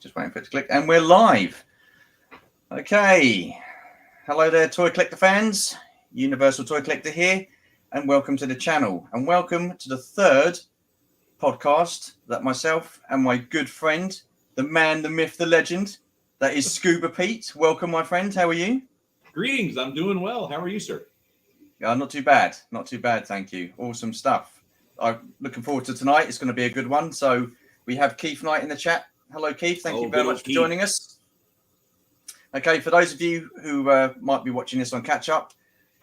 Just waiting for it to click. And we're live. Okay. Hello there, Toy Collector fans. Universal Toy Collector here. And welcome to the channel. And welcome to the third podcast that myself and my good friend, the man, the myth, the legend, that is Scuba Pete. Welcome, my friend. How are you? Greetings. I'm doing well. How are you, sir? Not too bad. Not too bad, thank you. Awesome stuff. I'm looking forward to tonight. It's going to be a good one. So we have Keith Knight in the chat. Hello, Keith. Thank you very much for joining us. Okay, for those of you who might be watching this on catch up,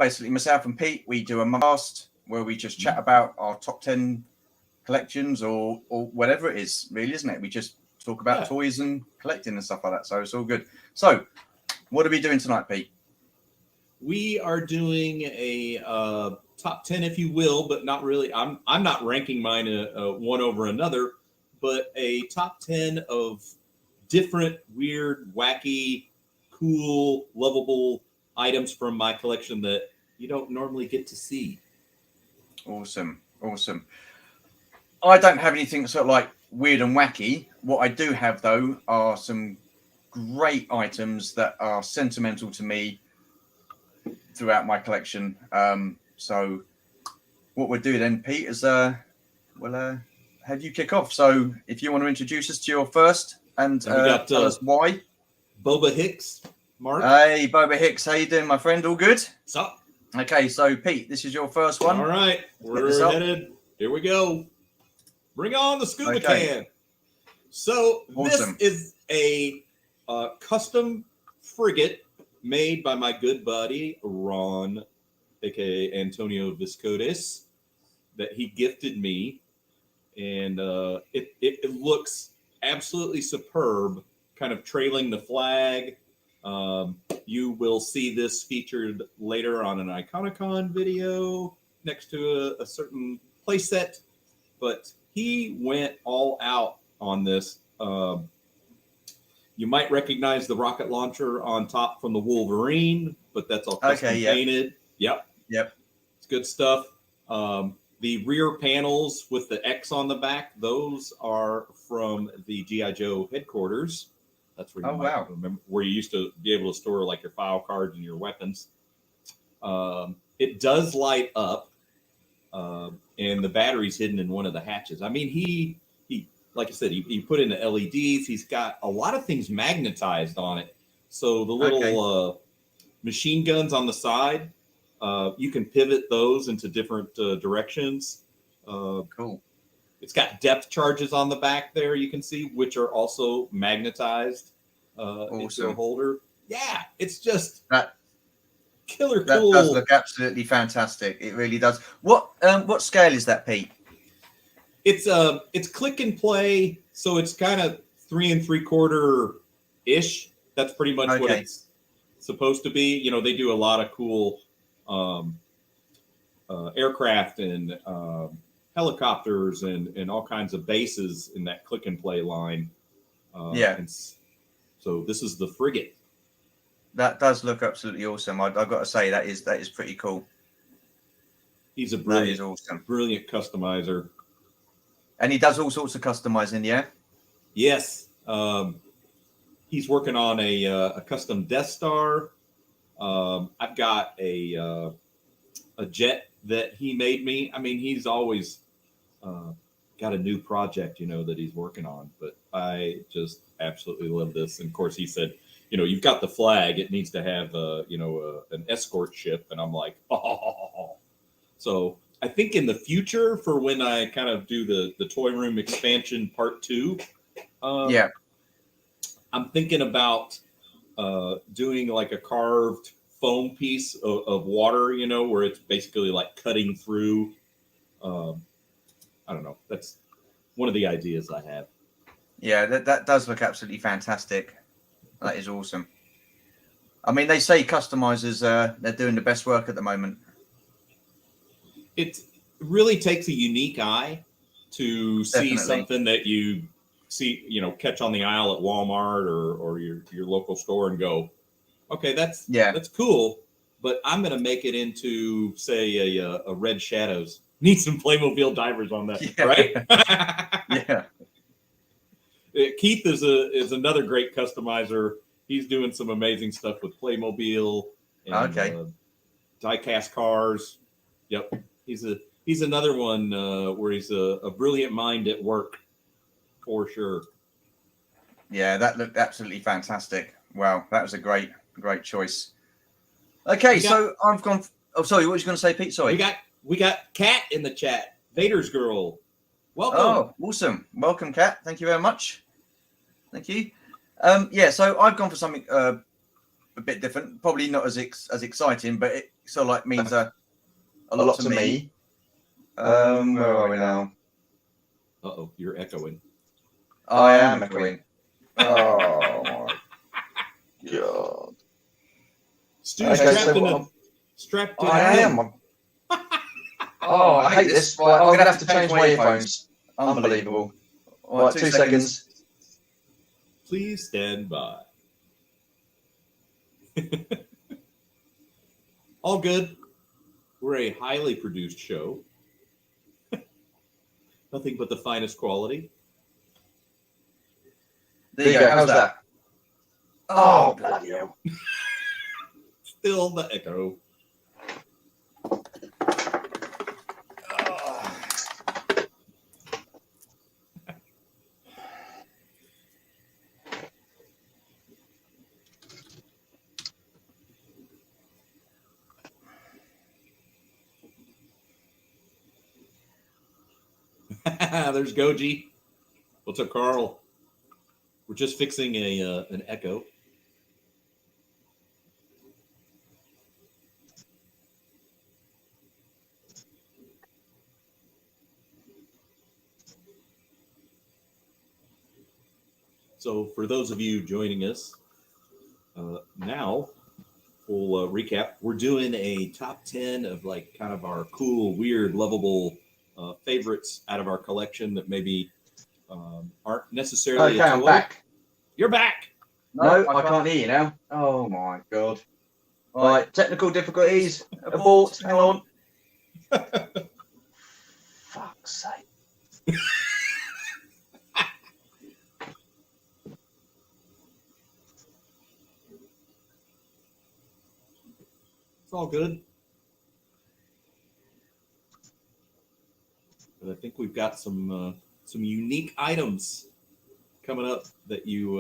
basically myself and Pete, we do a cast where we just chat about our top 10 collections or whatever it is, really, isn't it? We just talk about toys and collecting and stuff like that. So it's all good. So what are we doing tonight, Pete? We are doing a top 10, if you will, but not really. I'm not ranking mine one over another, but a top 10 of different, weird, wacky, cool, lovable items from my collection that you don't normally get to see. Awesome. Awesome. I don't have anything sort of like weird and wacky. What I do have, though, are some great items that are sentimental to me throughout my collection. So what we'll do then, Pete, is we'll have you kick off. So if you want to introduce us to your first and tell us why. Boba Hicks, Mark. Hey, Boba Hicks, how you doing, my friend? All good? What's up? Okay, so Pete, this is your first one. All right, we're headed. Here we go. Bring on the scuba can. So awesome. This is a custom frigate made by my good buddy Ron, aka Antonio Viscotis, that he gifted me, and it looks absolutely superb, kind of trailing the flag. You will see this featured later on an Iconicon video next to a certain playset, but he went all out on this. You might recognize the rocket launcher on top from the Wolverine, but that's all custom painted. Yep. It's good stuff. The rear panels with the X on the back, those are from the G.I. Joe headquarters. That's where you might remember, where you used to be able to store like your file cards and your weapons. It does light up, and the battery's hidden in one of the hatches. I mean, he like I said, he put in the LEDs. He's got a lot of things magnetized on it. So the little machine guns on the side, you can pivot those into different directions. Cool. It's got depth charges on the back there, you can see, which are also magnetized into a holder. Yeah, it's just killer cool. That does look absolutely fantastic. It really does. What scale is that, Pete? It's click and play, so it's kind of 3 3/4 ish. That's pretty much what it's supposed to be. You know, they do a lot of cool aircraft and helicopters and all kinds of bases in that click and play line. So this is the frigate. That does look absolutely awesome. I've got to say that is pretty cool. He's a brilliant customizer. And he does all sorts of customizing, yeah? Yes. He's working on a custom Death Star. I've got a jet that he made me. I mean, he's always got a new project, that he's working on. But I just absolutely love this. And of course, he said, you've got the flag. It needs to have, an escort ship. And I'm like, oh. So I think in the future, for when I kind of do the toy room expansion part 2, I'm thinking about doing like a carved foam piece of water, where it's basically like cutting through. I don't know. That's one of the ideas I have. Yeah, that does look absolutely fantastic. That is awesome. I mean, they say customizers, they're doing the best work at the moment. It really takes a unique eye to see something that you see, catch on the aisle at Walmart or your local store and go, okay, that's cool, but I'm going to make it into, say, a Red Shadows. Need some Playmobil divers on that, right? Yeah. Keith is another great customizer. He's doing some amazing stuff with Playmobil and die-cast cars. Yep, he's another one where he's a brilliant mind at work, for sure. Yeah, that looked absolutely fantastic. Wow, that was a great choice. Okay, so I've gone. Oh, sorry, what was you going to say, Pete? Sorry. We got Kat in the chat. Vader's girl. Welcome. Oh, awesome. Welcome, Kat. Thank you very much. Thank you. Yeah, so I've gone for something a bit different. Probably not as exciting, but it sort of like means a lot to me. Where are we now? Uh-oh, you're echoing. I am echoing. Oh, my God. Stu's strapped in. I am. Oh, I hate this. Right, I'm going to have to change my earphones. Unbelievable. Right, 2 seconds. Please stand by. All good. We're a highly produced show. Nothing but the finest quality. There you go. How's that? Oh, bloody hell. Still the echo. There's Goji. What's up, Carl? We're just fixing an echo. So for those of you joining us, now we'll recap. We're doing a top 10 of like kind of our cool, weird, lovable favorites out of our collection that maybe aren't necessarily. Okay, I'm back. You're back. No, I can't hear you now. Oh my God. Right, technical difficulties. Abort. Hang on. Fuck's sake. It's all good. But I think we've got some unique items coming up that you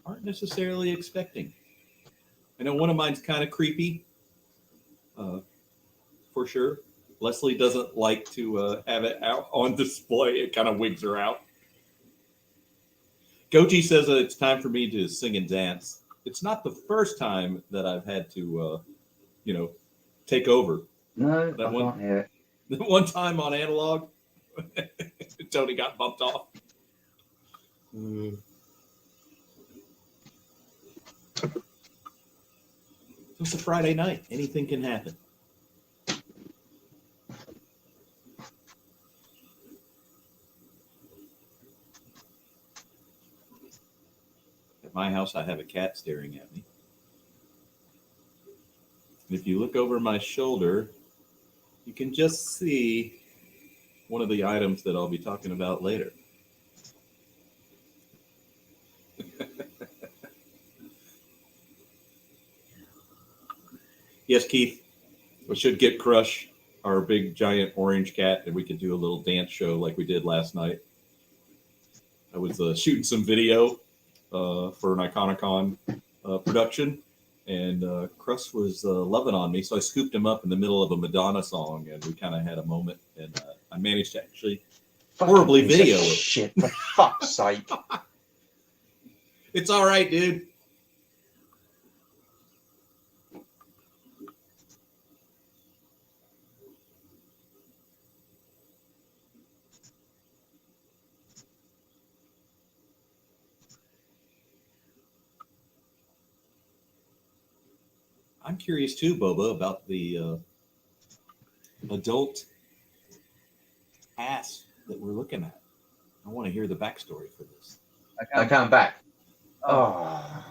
aren't necessarily expecting. I know one of mine's kind of creepy, for sure. Leslie doesn't like to have it out on display. It kind of wigs her out. Goji says that it's time for me to sing and dance. It's not the first time that I've had to, take over. No, I can't hear it. The one time on analog, Tony got bumped off. It's a Friday night. Anything can happen. At my house, I have a cat staring at me. And if you look over my shoulder, you can just see one of the items that I'll be talking about later. Yes, Keith, we should get Crush, our big giant orange cat, and we could do a little dance show like we did last night. I was shooting some video for an Iconicon production, and Crush was loving on me, so I scooped him up in the middle of a Madonna song, and we kind of had a moment, and I managed to actually horribly video it. Shit, for fuck's sake. It's all right, dude. I'm curious too, Boba, about the adult ass that we're looking at. I want to hear the backstory for this. Okay, I'm back. Oh.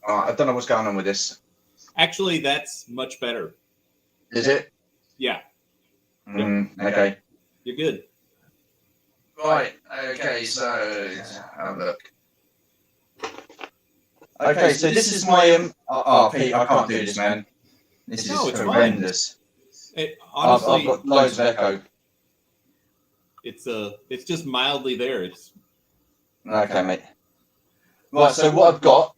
I don't know what's going on with this. Actually, that's much better. Is it? Yeah. Okay. You're good. Right. Okay. So have a look. Okay. So this is my Pete, I can't do this, man. This is horrendous. Honestly, I've got loads of echo. It's just mildly there. It's okay, mate. Right. So what I've got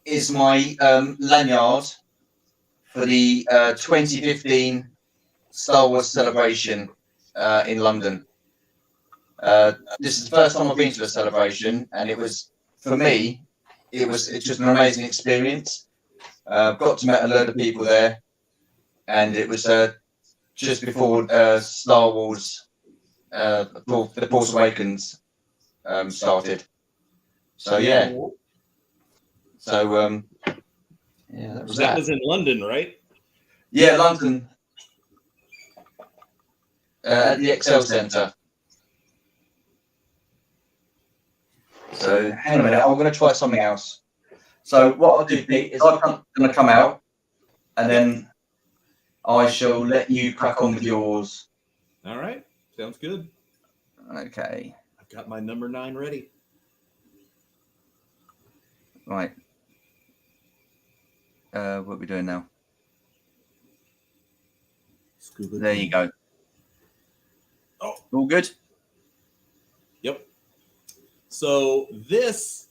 is my lanyard for the 2015 Star Wars celebration in London. This is the first time I've been to a celebration, and it was, for me, it's just an amazing experience. Got to meet a load of people there, and it was just before Star Wars, The Force Awakens started. So yeah. So yeah, that was in London, right? Yeah, London. At the Excel Centre. So hang on a minute, I'm going to try something else. So what I'll do, Pete, is I'm going to come out, and then I shall let you crack on with yours. All right, sounds good. Okay. I've got my number 9 ready. Right. What are we doing now? Scuba there you go. Oh, all good. Yep. So this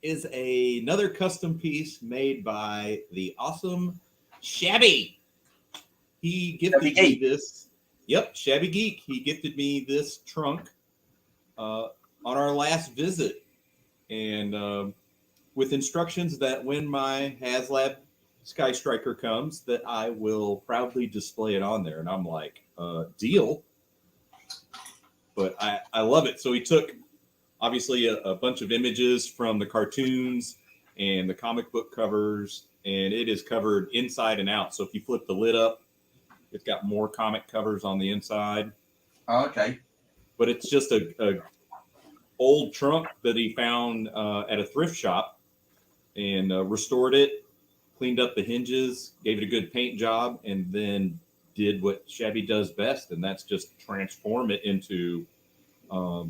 is another custom piece made by the awesome Shabby. He gifted me this. Yep, Shabby Geek. He gifted me this trunk on our last visit, and with instructions that when my HasLab Sky Striker comes, that I will proudly display it on there. And I'm like, deal. But I love it. So he took, obviously, a bunch of images from the cartoons and the comic book covers, and it is covered inside and out. So if you flip the lid up, it's got more comic covers on the inside. Oh, okay. But it's just a old trunk that he found at a thrift shop, and restored it, cleaned up the hinges, gave it a good paint job, and then did what Shabby does best, and that's just transform it into a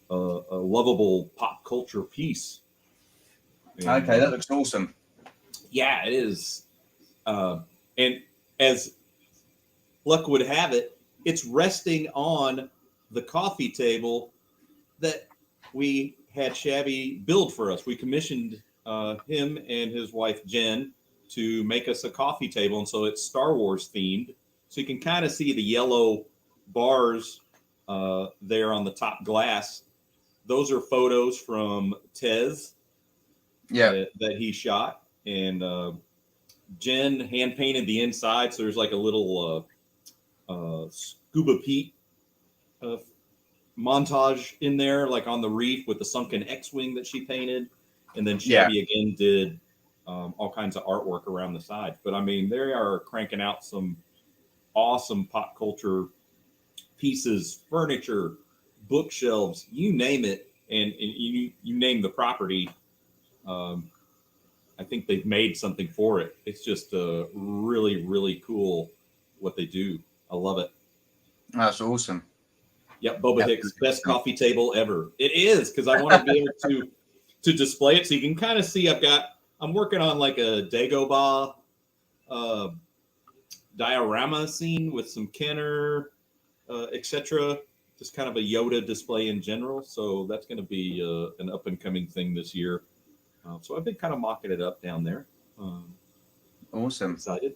lovable pop culture piece. And, okay, that looks awesome. Yeah, it is. And as luck would have it, it's resting on the coffee table that we had Shabby build for us. We commissioned him and his wife Jen to make us a coffee table, and so it's Star Wars themed. So you can kind of see the yellow bars there on the top glass. Those are photos from Tez, that he shot, and Jen hand painted the inside. So there's like a little Scuba Pete montage in there, like on the reef with the sunken X-wing that she painted. And then Shabby again did all kinds of artwork around the sides. But I mean, they are cranking out some awesome pop culture pieces, furniture, bookshelves, you name it. And you name the property. I think they've made something for it. It's just really, really cool what they do. I love it. That's awesome. Yep, Boba Hicks, best coffee table ever. It is, because I want to be able to display it, so you can kind of see. I'm working on like a Dagobah diorama scene with some Kenner, etc. Just kind of a Yoda display in general. So that's going to be an up and coming thing this year. So I've been kind of mocking it up down there. Awesome. Excited.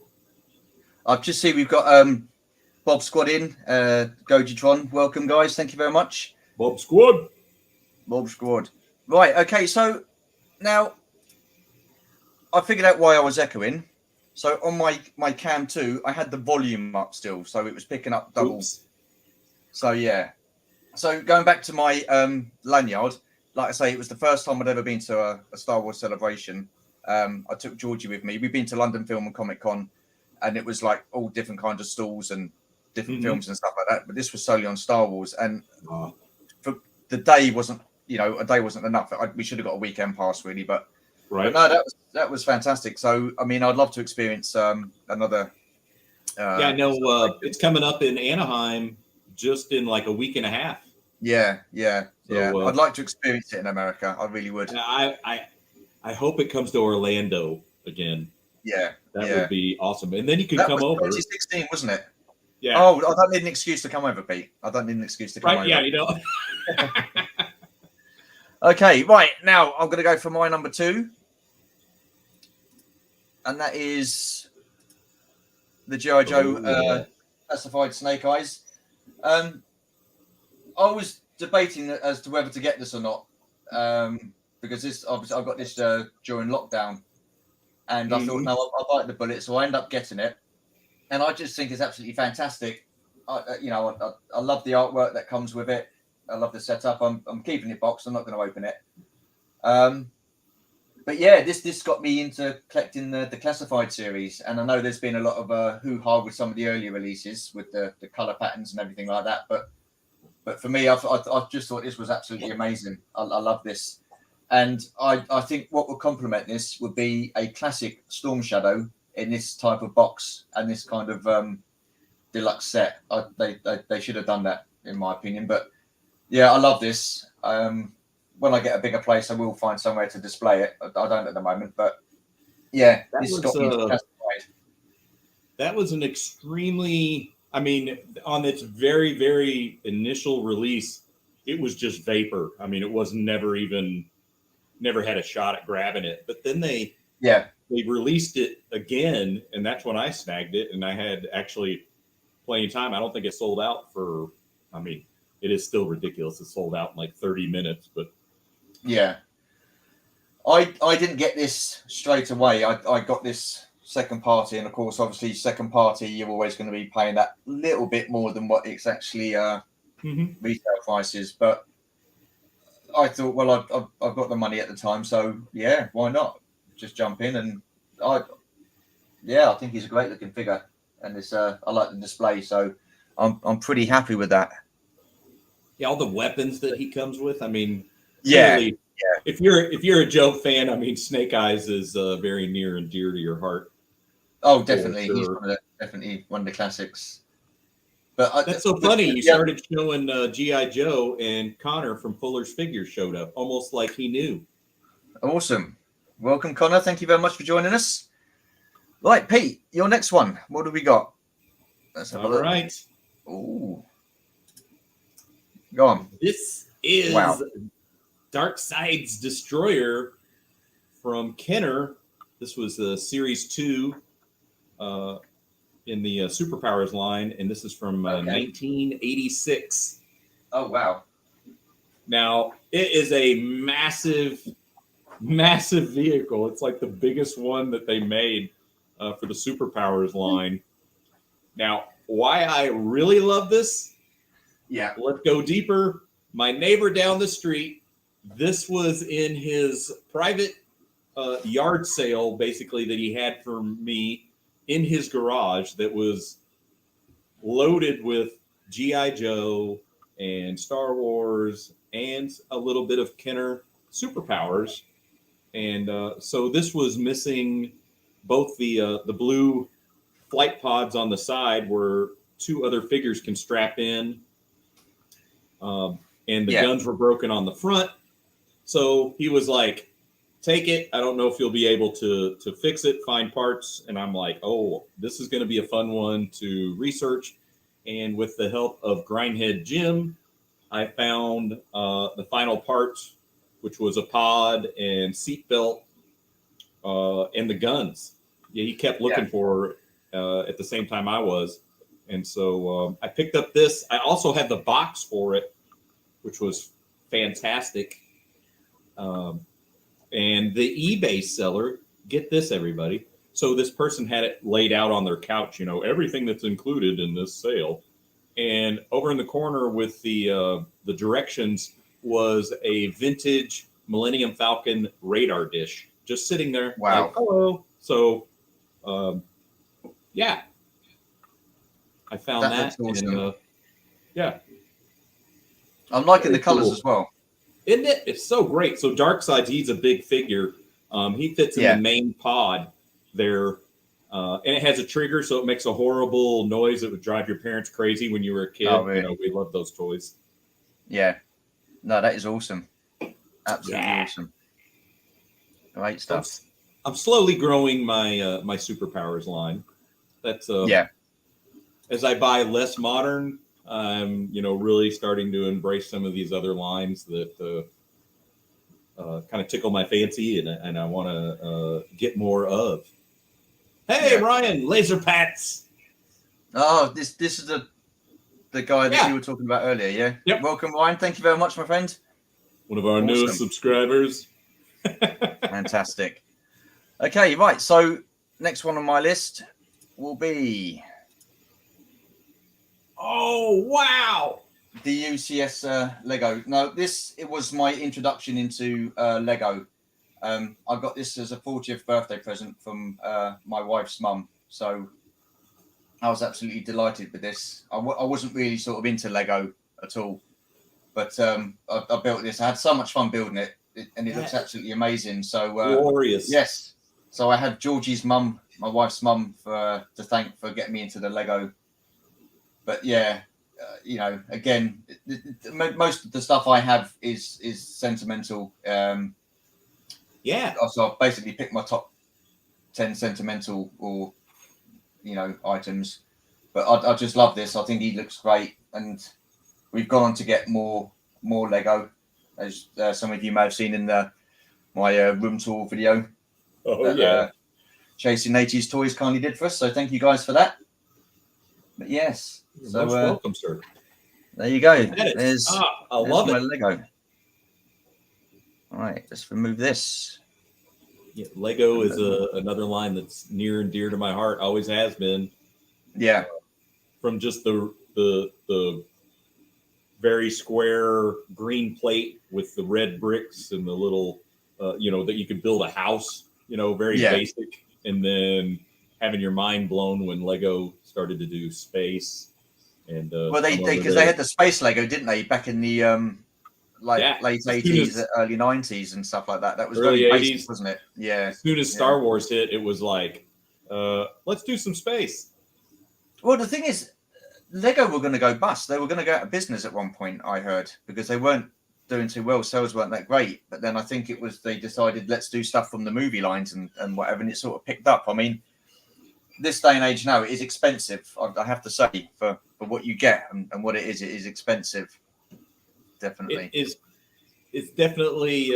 I've just seen we've got Bob Squad in. Gojitron, welcome guys. Thank you very much. Bob Squad. Bob Squad. Right. Okay. So now I figured out why I was echoing. So on my Cam 2, I had the volume up still, so it was picking up doubles. Oops. So yeah. So going back to my lanyard, like I say, it was the first time I'd ever been to a Star Wars celebration. I took Georgie with me. We've been to London Film and Comic Con, and it was like all different kinds of stalls and different films and stuff like that. But this was solely on Star Wars, and for the day wasn't, a day wasn't enough. We should have got a weekend pass really, but no, that was fantastic. So I mean, I'd love to experience another. I know it's coming up in Anaheim just in like a week and a half. Yeah. So, I'd like to experience it in America. I really would. I hope it comes to Orlando again. Yeah. That would be awesome. And then you can that come was over. 2016, wasn't it? Yeah. Oh, I don't need an excuse to come over, Pete. I don't need an excuse to come over. Yeah, you know. Okay, right. Now I'm going to go for my number 2. And that is the G.I. Joe classified Snake Eyes. I was debating as to whether to get this or not. Because this, obviously, I got this during lockdown. And I thought, no, I'll bite the bullet. So I end up getting it. And I just think it's absolutely fantastic. I love the artwork that comes with it. I love the setup. I'm keeping it boxed. I'm not going to open it. But yeah, this got me into collecting the classified series, and I know there's been a lot of hoo-ha with some of the earlier releases with the color patterns and everything like that. But for me, I just thought this was absolutely amazing. I love this, and I think what would complement this would be a classic Storm Shadow in this type of box and this kind of deluxe set. They should have done that, in my opinion. But yeah, I love this. When I get a bigger place, I will find somewhere to display it. I don't at the moment, but yeah, this got me classified. That was an extremely, I mean, on its very, very initial release, it was just vapor. I mean, it was never had a shot at grabbing it. But then they released it again, and that's when I snagged it, and I had actually plenty of time. I don't think it sold out for, I mean, it is still ridiculous. It sold out in like 30 minutes, but yeah. I didn't get this straight away. I got this second party, and of course, obviously, second party, you're always going to be paying that little bit more than what it's actually retail price is. But I thought, well, I've got the money at the time, so yeah, why not? Just jump in, and I think he's a great looking figure, and it's I like the display, so I'm pretty happy with that. Yeah, all the weapons that he comes with. I mean, clearly, if you're a Joe fan, I mean, Snake Eyes is very near and dear to your heart. Oh, definitely, he's definitely one of the classics. But that's so funny. You started showing G.I. Joe, and Connor from Fuller's Figures showed up, almost like he knew. Awesome. Welcome, Connor. Thank you very much for joining us. Right, Pete, your next one. What do we got? Let's have a look. All right. Ooh. Go on. This is Darkseid's Destroyer from Kenner. This was Series 2 in the Superpowers line, and this is from 1986. Oh, wow. Now, it is a massive vehicle. It's like the biggest one that they made for the Superpowers line. Now, why I really love this? Yeah. Let's go deeper. My neighbor down the street, this was in his private yard sale, basically, that he had for me in his garage that was loaded with G.I. Joe and Star Wars and a little bit of Kenner Superpowers. And so this was missing both the blue flight pods on the side where 2 other figures can strap in. And the guns were broken on the front. So he was like, take it. I don't know if you'll be able to fix it, find parts. And I'm like, oh, this is going to be a fun one to research. And with the help of Grindhead Jim, I found the final parts, which was a pod and seatbelt and the guns. Yeah, he kept looking for at the same time I was. And so I picked up this. I also had the box for it, which was fantastic. And the eBay seller, get this, everybody. So this person had it laid out on their couch, you know, everything that's included in this sale. And over in the corner with the directions was a vintage Millennium Falcon radar dish just sitting there. Wow. Like, hello. So, I found that. Awesome. And, I'm liking the colors as well. Isn't it? It's so great. So Darkseid, he's a big figure. He fits in the main pod there. And it has a trigger, so it makes a horrible noise that would drive your parents crazy when you were a kid. Oh, really? You know, we love those toys. Yeah. No, that is awesome. Absolutely awesome. Great stuff. I'm slowly growing my my superpowers line. That's as I buy less modern, I'm really starting to embrace some of these other lines that kind of tickle my fancy, and I want to get more of. Hey, Ryan, Laser Pats. Oh, this is the guy that you were talking about earlier. Yeah. Yep. Welcome, Ryan. Thank you very much, my friend. One of our newest subscribers. Fantastic. Okay, right. So next one on my list will be. Oh, wow. The UCS Lego. No, it was my introduction into Lego. I got this as a 40th birthday present from my wife's mum. So I was absolutely delighted with this. I wasn't really sort of into Lego at all. But I built this. I had so much fun building it, and it looks absolutely amazing. So glorious. Yes. So I have Georgie's mum, my wife's mum, to thank for getting me into the Lego. But yeah, again, most of the stuff I have is sentimental. So I've basically picked my top 10 sentimental or items. But I just love this. I think he looks great, and we've gone on to get more Lego, as some of you may have seen in my room tour video. Chasing 80s Toys kindly did for us. So thank you guys for that. But yes, you're most welcome, sir. There you go. I love my Lego. All right, let's remove this. Yeah, Lego is another line that's near and dear to my heart. Always has been. Yeah. From just the very square green plate with the red bricks and the little, that you could build a house. Very basic, and then having your mind blown when Lego started to do space. And because they had the space Lego, didn't they, back in the late 80s, early 90s and stuff like that. That was early very basic, 80s, wasn't it? Yeah. As soon as Star Wars hit, it was like, let's do some space. Well, the thing is, Lego were going to go bust. They were going to go out of business at one point, I heard, because they weren't doing too well. Sales weren't that great. But then I think they decided, let's do stuff from the movie lines and whatever, and it sort of picked up. I mean, this day and age now, it is expensive. I have to say, for what you get and what it is expensive. Definitely. It's definitely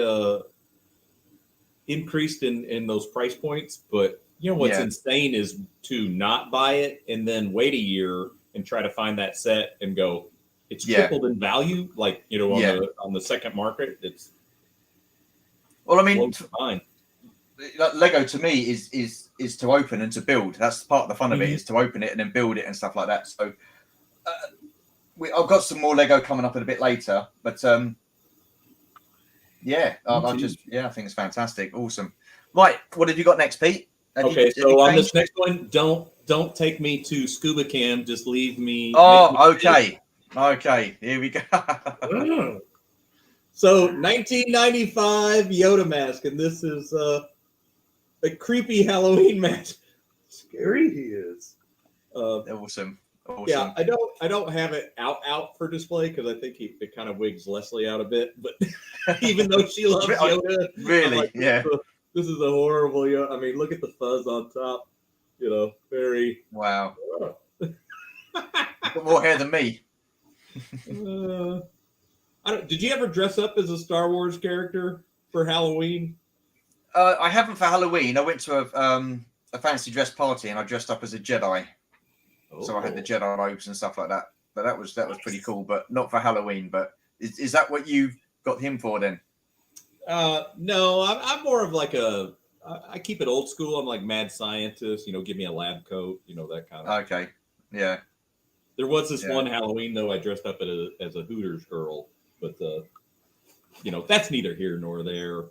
increased in those price points. But what's insane is to not buy it and then wait a year and try to find that set and go, it's tripled in value. Like, on the second market, it's. Well, I mean, Lego to me is to open and to build. That's part of the fun of it, is to open it and then build it and stuff like that. So I've got some more Lego coming up a bit later, but I think it's fantastic. Awesome. Right. What have you got next, Pete? So on this next one, don't take me to Scuba Cam. Just leave me. Oh, okay. Okay. Here we go. So 1995 Yoda mask, and this is a creepy Halloween mask. Scary he is. Awesome. Yeah, I don't have it out for display because I think it kind of wigs Leslie out a bit. But even though she loves Yoda, really, like, this is a horrible Yoda. I mean, look at the fuzz on top. Very wow. Got more hair than me. Did you ever dress up as a Star Wars character for Halloween? I haven't for Halloween. I went to a fancy dress party and I dressed up as a Jedi. So I had the Jedi robes and stuff like that. But that was pretty cool, but not for Halloween. But is that what you got him for then? No, I'm more of like I keep it old school. I'm like mad scientist, give me a lab coat, that kind of. Okay. Yeah. There was this one Halloween though, I dressed up as a Hooters girl, but that's neither here nor there.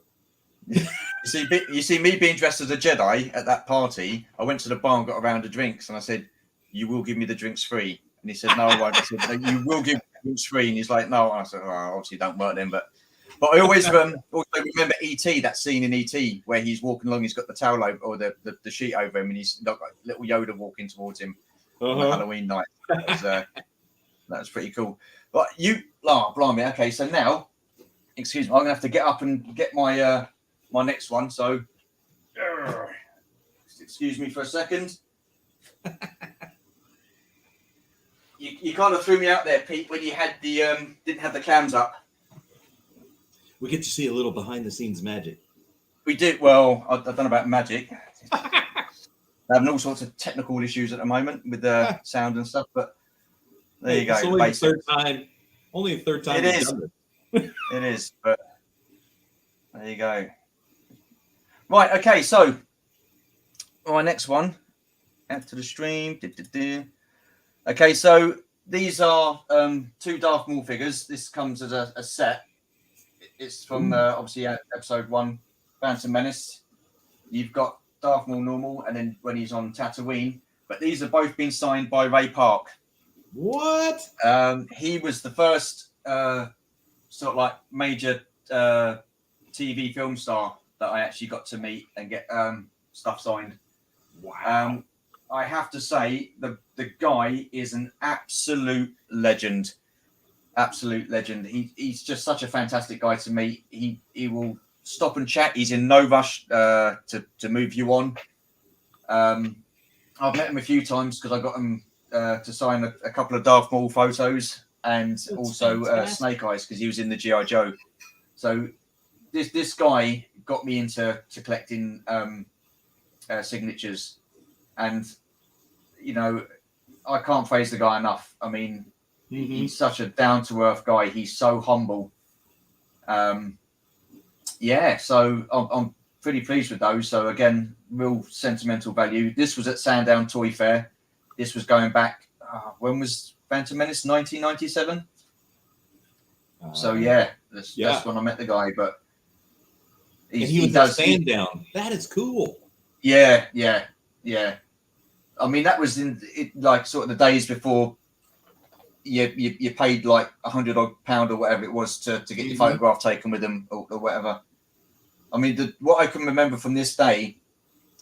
You see me being dressed as a Jedi at that party. I went to the bar and got a round of drinks, and I said, "You will give me the drinks free." And he said, "No, I won't." I said, "No, you will give me the drinks free." And he's like, "No." And I said, "Oh, obviously don't work then." But I always also remember E.T., that scene in E.T. where he's walking along, he's got the towel over or the sheet over him, and he's got little Yoda walking towards him on the Halloween night. That was pretty cool. But you Oh, blimey. Okay, so now, excuse me, I'm gonna have to get up and get my my next one. So, excuse me for a second. You kind of threw me out there, Pete, when you had the didn't have the cams up. We get to see a little behind the scenes magic. We do. Well, I don't know about magic. They're having all sorts of technical issues at the moment with the sound and stuff, but there you go. It's only the third time. Only the third time it is. Done it. It is, but there you go. Right. Okay. So my next one. Add to the stream. Okay. So these are 2 Darth Maul figures. This comes as a set. It's from obviously episode 1, Phantom Menace. You've got Darth Maul normal, and then when he's on Tatooine. But these have both been signed by Ray Park. What? He was the first sort of like major TV film star that I actually got to meet and get stuff signed. Wow. I have to say the guy is an absolute legend. Absolute legend. He's just such a fantastic guy to meet. He will stop and chat. He's in no rush to move you on. I've met him a few times because I got him to sign a couple of Darth Maul photos and That's also Snake Eyes because he was in the G.I. Joe. So this guy got me into collecting signatures, and you know, I can't praise the guy enough. I mean, he's such a down-to-earth guy. He's so humble. Yeah, so I'm pretty pleased with those. So again, real sentimental value. This was at Sandown Toy Fair. This was going back. When was Phantom Menace? 1997. So yeah, that's when I met the guy. But he was at Sandown. That is cool. Yeah. I mean, that was in like sort of the days before you paid like £100 or whatever it was to get your photograph taken with them or whatever. I mean, what I can remember from this day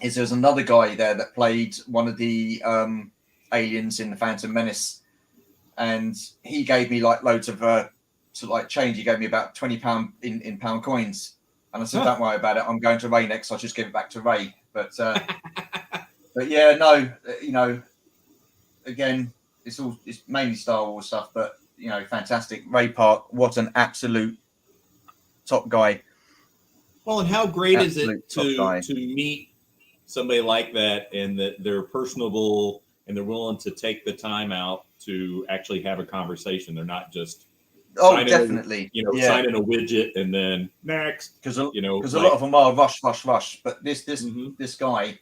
is there was another guy there that played one of the aliens in the Phantom Menace, and he gave me like loads of sort of like change. He gave me about £20 in pound coins, and I said, "Don't worry about it. I'm going to Ray next. I'll just give it back to Ray." But but yeah, no, you know, again, it's mainly Star Wars stuff, but you know, fantastic. Ray Park, what an absolute top guy. Well, and how great is it to meet somebody like that, and that they're personable and they're willing to take the time out to actually have a conversation. They're not just definitely signing a widget and then next, because a lot of them are rush. But this guy,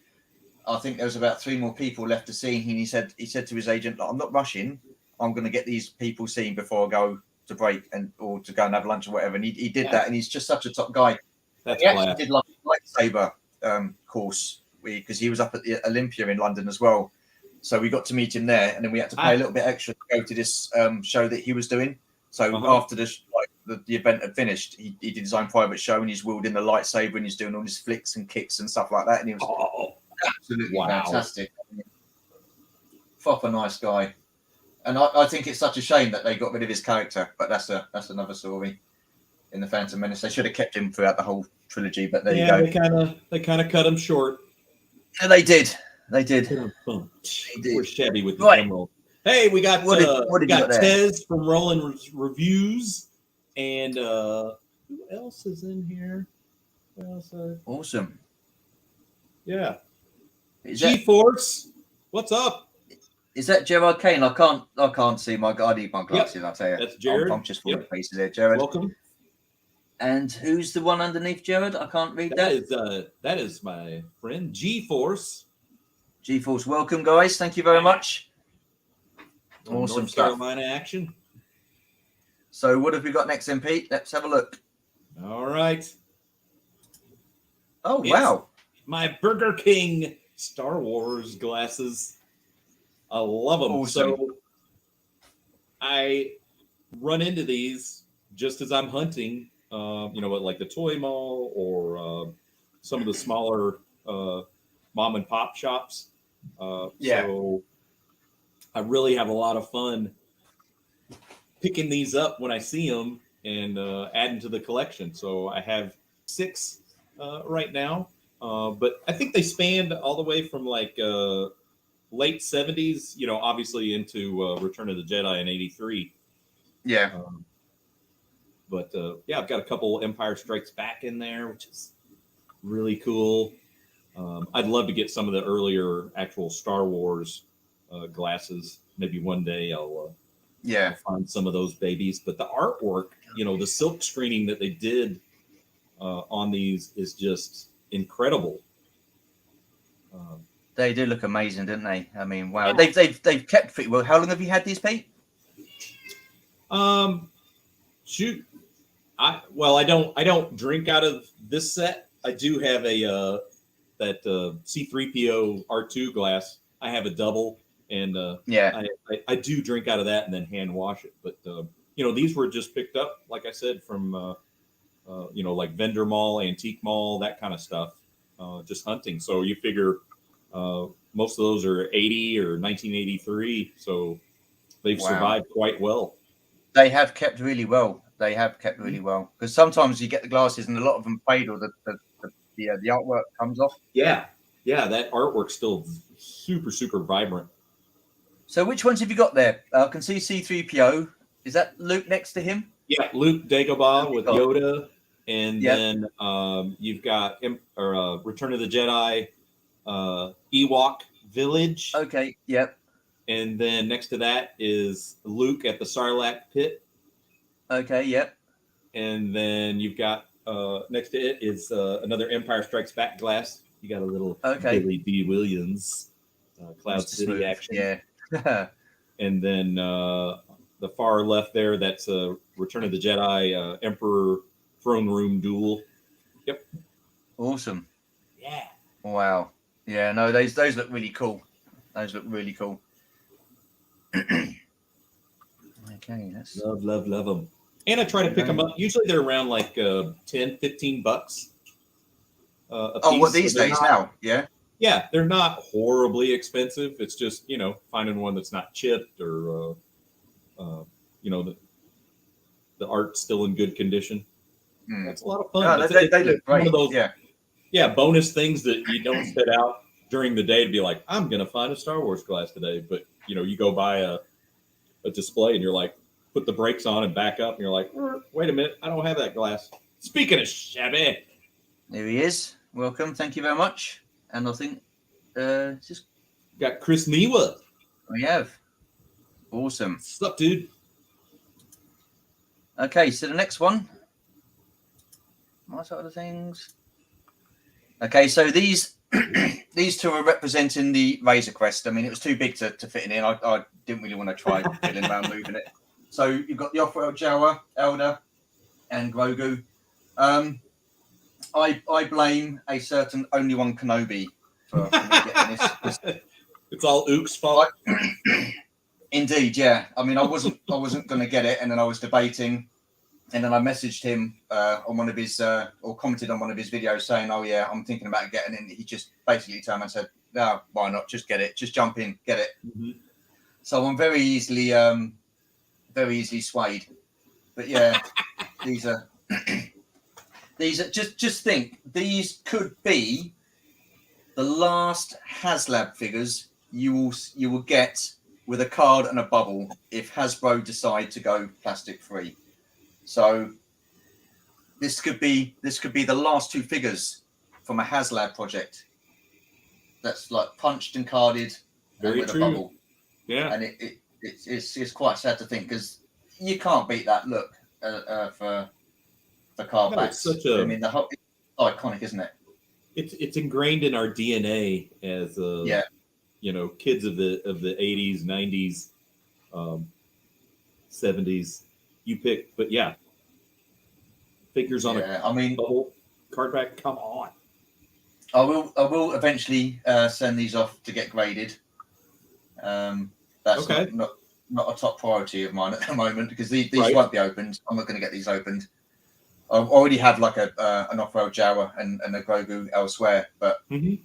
I think there was about 3 more people left to see, and he said to his agent, "I'm not rushing. I'm going to get these people seen before I go to break or to go and have lunch or whatever." And he did that, and he's just such a top guy. He actually did like a lightsaber course because he was up at the Olympia in London as well. So we got to meet him there, and then we had to pay a little bit extra to go to this show that he was doing. So after this, like the event had finished, he did his own private show, and he's wielding the lightsaber, and he's doing all his flicks and kicks and stuff like that. And he was absolutely fantastic. I mean, proper nice guy. And I think it's such a shame that they got rid of his character, but that's another story. In the Phantom Menace, they should have kept him throughout the whole trilogy, but there you go. They kind of cut him short. Yeah, they did. We're shabby with the emerald. Hey, we got Tez from Rolling Reviews, and who else is in here? Awesome. Yeah. G-Force, what's up? Is that Gerard Kane? I can't see I need my glasses. Yep. I'll tell you. That's Jared. I'm just full of pieces there, Jared. Welcome. And who's the one underneath Jared? I can't read that. That is my friend G-Force. G-Force, welcome, guys. Thank you very much. Awesome North stuff. Carolina action. So what have we got next, Pete? Let's have a look. All right. Oh, wow. My Burger King Star Wars glasses. I love them. Awesome. So I run into these just as I'm hunting, like the toy mall or some of the smaller mom and pop shops. So I really have a lot of fun picking these up when I see them and adding to the collection. So I have 6 right now, but I think they spanned all the way from like late 70s, obviously into Return of the Jedi in '83. Yeah. But I've got a couple Empire Strikes Back in there, which is really cool. I'd love to get some of the earlier actual Star Wars glasses. Maybe one day I'll find some of those babies. But the artwork, the silk screening that they did on these is just incredible. They do look amazing, didn't they? I mean, wow. Yeah. They've kept pretty well. How long have you had these, Pete? Shoot. I don't drink out of this set. I do have a that C-3PO R2 glass. I have a double, and I do drink out of that and then hand wash it. But these were just picked up, like I said, from like vendor mall, antique mall, that kind of stuff. Just hunting. So you figure most of those are 80 or 1983, so they've survived quite well. They have kept really well. Because sometimes you get the glasses and a lot of them fade, or the artwork comes off. Yeah, that artwork's still super, super vibrant. So which ones have you got there? I can see C-3PO. Is that Luke next to him? Yeah, Luke Dagobah with Yoda, and then you've got Return of the Jedi, Ewok Village. Okay, yep. And then next to that is Luke at the Sarlacc pit. Okay, yep. And then you've got next to it is another Empire Strikes Back glass. You got a little Billy D. Williams Cloud City action. Yeah. And then the far left there, that's Return of the Jedi Emperor Throne Room duel. Yep. Awesome. Yeah. Wow. Yeah, no, those look really cool. Those look really cool. Okay, that's love them. And I try to pick them up. Usually they're around like $10, $15 a piece. What these days now? Yeah. Yeah, they're not horribly expensive. It's just, finding one that's not chipped or the art's still in good condition. That's a lot of fun. No, they look great. One of those, bonus things that you don't set out during the day to be like, I'm going to find a Star Wars glass today. But, you go buy a display and you're like, put the brakes on and back up. And you're like, wait a minute, I don't have that glass. Speaking of shabby. There he is. Welcome. Thank you very much. And I think just got Chris Niwa. We have. Awesome. What's up, dude? Okay, so the next one. My side of things. Okay, so these two are representing the Razor Crest. I mean, it was too big to fit in. I didn't really want to try fiddling around moving it. So you've got the off-world Jawa, Elder, and Grogu. I blame a certain only one Kenobi for getting this. It's all Ook's fault. Indeed, yeah. I mean, I wasn't going to get it, and then I was debating, and then I messaged him on one of his or commented on one of his videos saying, "Oh yeah, I'm thinking about getting it." He just basically turned around and said, "No, why not? Just get it. Just jump in, get it." Mm-hmm. So I'm very easily swayed. But yeah, these are just think these could be the last HasLab figures you will get with a card and a bubble if Hasbro decide to go plastic free. So this could be the last 2 figures from a HasLab project that's like punched and carded and with a bubble. Yeah, and it's quite sad to think because you can't beat that look for card backs. I mean, it's iconic, isn't it? It's ingrained in our DNA as kids of the 80s, 90s, 70s. You pick, but yeah, figures on bubble card back. Come on. I will eventually send these off to get graded. That's not a top priority of mine at the moment because these won't be opened. I'm not going to get these opened. I already have like an off-road Jawa and a Grogu elsewhere, but I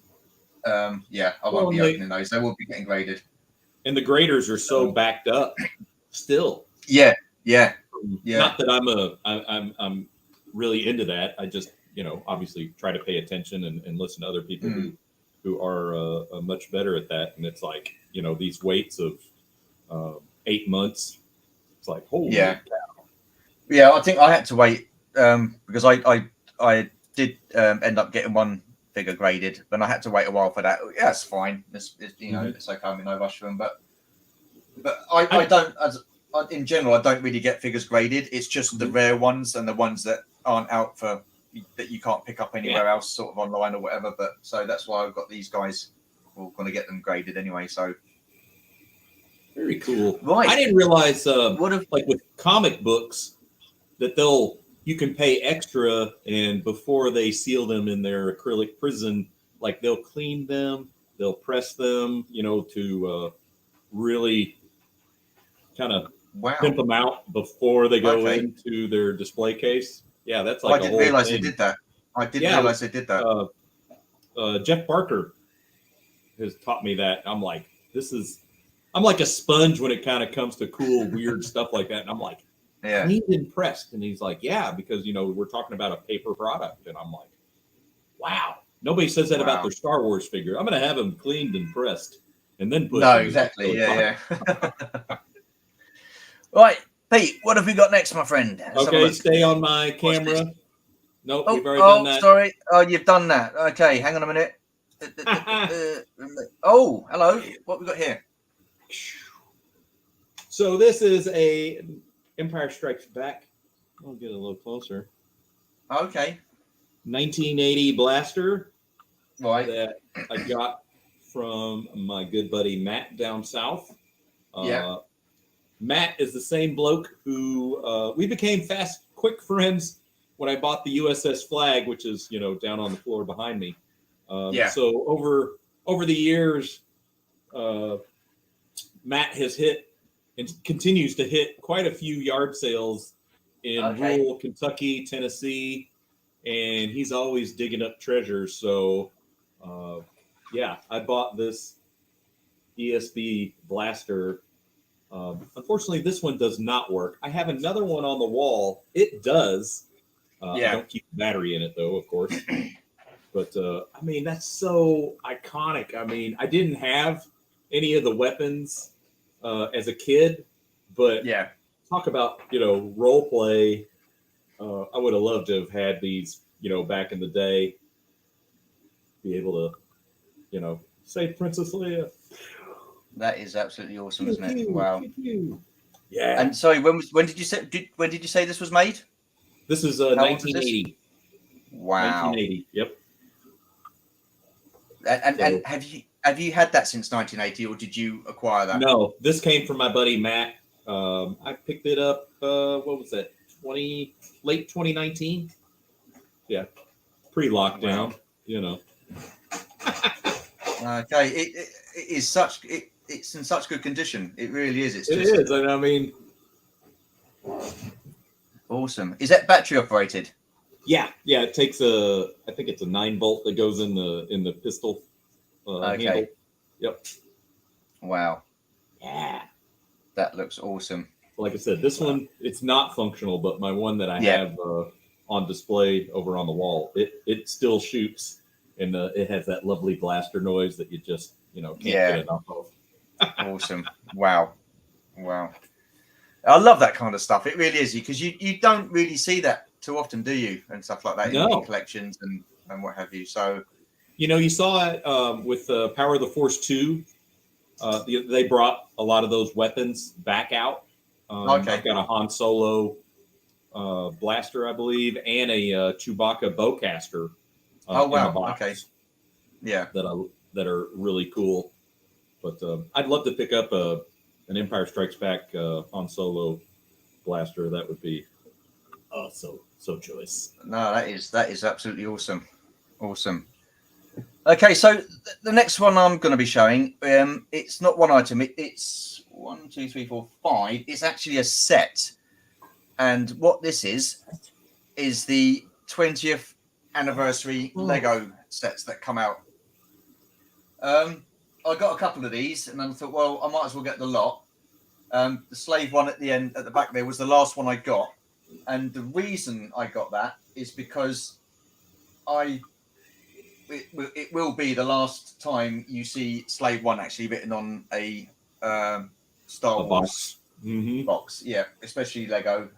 won't be opening those. They will be getting graded. And the graders are so backed up still. Yeah, Yeah. Not that I'm really into that. I just, obviously try to pay attention and listen to other people who are much better at that. And it's like, these waits of 8 months. It's like, holy cow. Yeah, I think I had to wait because I did end up getting one figure graded, but I had to wait a while for that. Yeah, it's fine. It's it's okay. I'm in no rush for them, but I don't in general I don't really get figures graded. It's just the rare ones and the ones that aren't out for that you can't pick up anywhere else, sort of online or whatever. But so that's why I've got these guys. We're going to get them graded anyway. So very cool. Right. I didn't realize like with comic books that you can pay extra, and before they seal them in their acrylic prison, like they'll clean them, they'll press them, to really kind of pimp them out before they go into their display case. Yeah, that's like I didn't realize they did that. I didn't realize they did that. Jeff Barker has taught me that. I'm like, I'm like a sponge when it kind of comes to cool, weird stuff like that. And I'm like, cleaned and pressed. And he's like, yeah, because, we're talking about a paper product. And I'm like, wow. Nobody says that about their Star Wars figure. I'm going to have them cleaned and pressed and then put. No, exactly. Yeah. Right, Pete, what have we got next, my friend? Okay, stay on my camera. Nope, we've already done that. Sorry. Oh, you've done that. Okay, hang on a minute. Oh, hello. What we got here? So this is a Empire Strikes Back. I'll get a little closer. Okay. 1980 blaster. Right. That I got from my good buddy Matt down south. Matt is the same bloke who we became quick friends when I bought the USS Flag, which is down on the floor behind me. So over the years, Matt has hit and continues to hit quite a few yard sales in rural Kentucky, Tennessee, and he's always digging up treasures. So, I bought this ESB blaster. Unfortunately, this one does not work. I have another one on the wall. It does. I don't keep the battery in it, though, of course. But, that's so iconic. I didn't have any of the weapons as a kid, but talk about, role play. I would have loved to have had these, back in the day. Be able to, save Princess Leia. That is absolutely awesome, isn't it? Wow. Yeah. And sorry, when did you say this was made? This is 1980. Wow. 1980. Yep. And have you had that since 1980, or did you acquire that? No, this came from my buddy Matt. I picked it up. What was that? Late 2019. Yeah, pre-lockdown. Okay, it is such. It's in such good condition. It really is. It is, and awesome. Is that battery operated? Yeah. It takes I think it's a 9-volt that goes in the pistol. Handle. Yep. Wow. Yeah. That looks awesome. Like I said, this one it's not functional, but my one that I have on display over on the wall, it still shoots, and it has that lovely blaster noise that you just can't get enough of. Awesome. Wow. I love that kind of stuff. It really is, because you don't really see that too often, do you? And stuff like that in collections and what have you. So, you saw it with Power of the Force 2. They brought a lot of those weapons back out. I've got a Han Solo blaster, I believe, and a Chewbacca bowcaster. In the box. Okay. Yeah. That are really cool. But I'd love to pick up an Empire Strikes Back Han Solo blaster. That would be so choice. No, that is absolutely awesome. Awesome. Okay, so the next one I'm going to be showing, it's not one item. It's 1, 2, 3, 4, 5. It's actually a set. And what this is the 20th anniversary Lego sets that come out. I got a couple of these, and I thought, well, I might as well get the lot. The slave one at the end, at the back there, was the last one I got. And the reason I got that is because it will be the last time you see Slave 1 actually written on a Star Wars box. Yeah, especially Lego.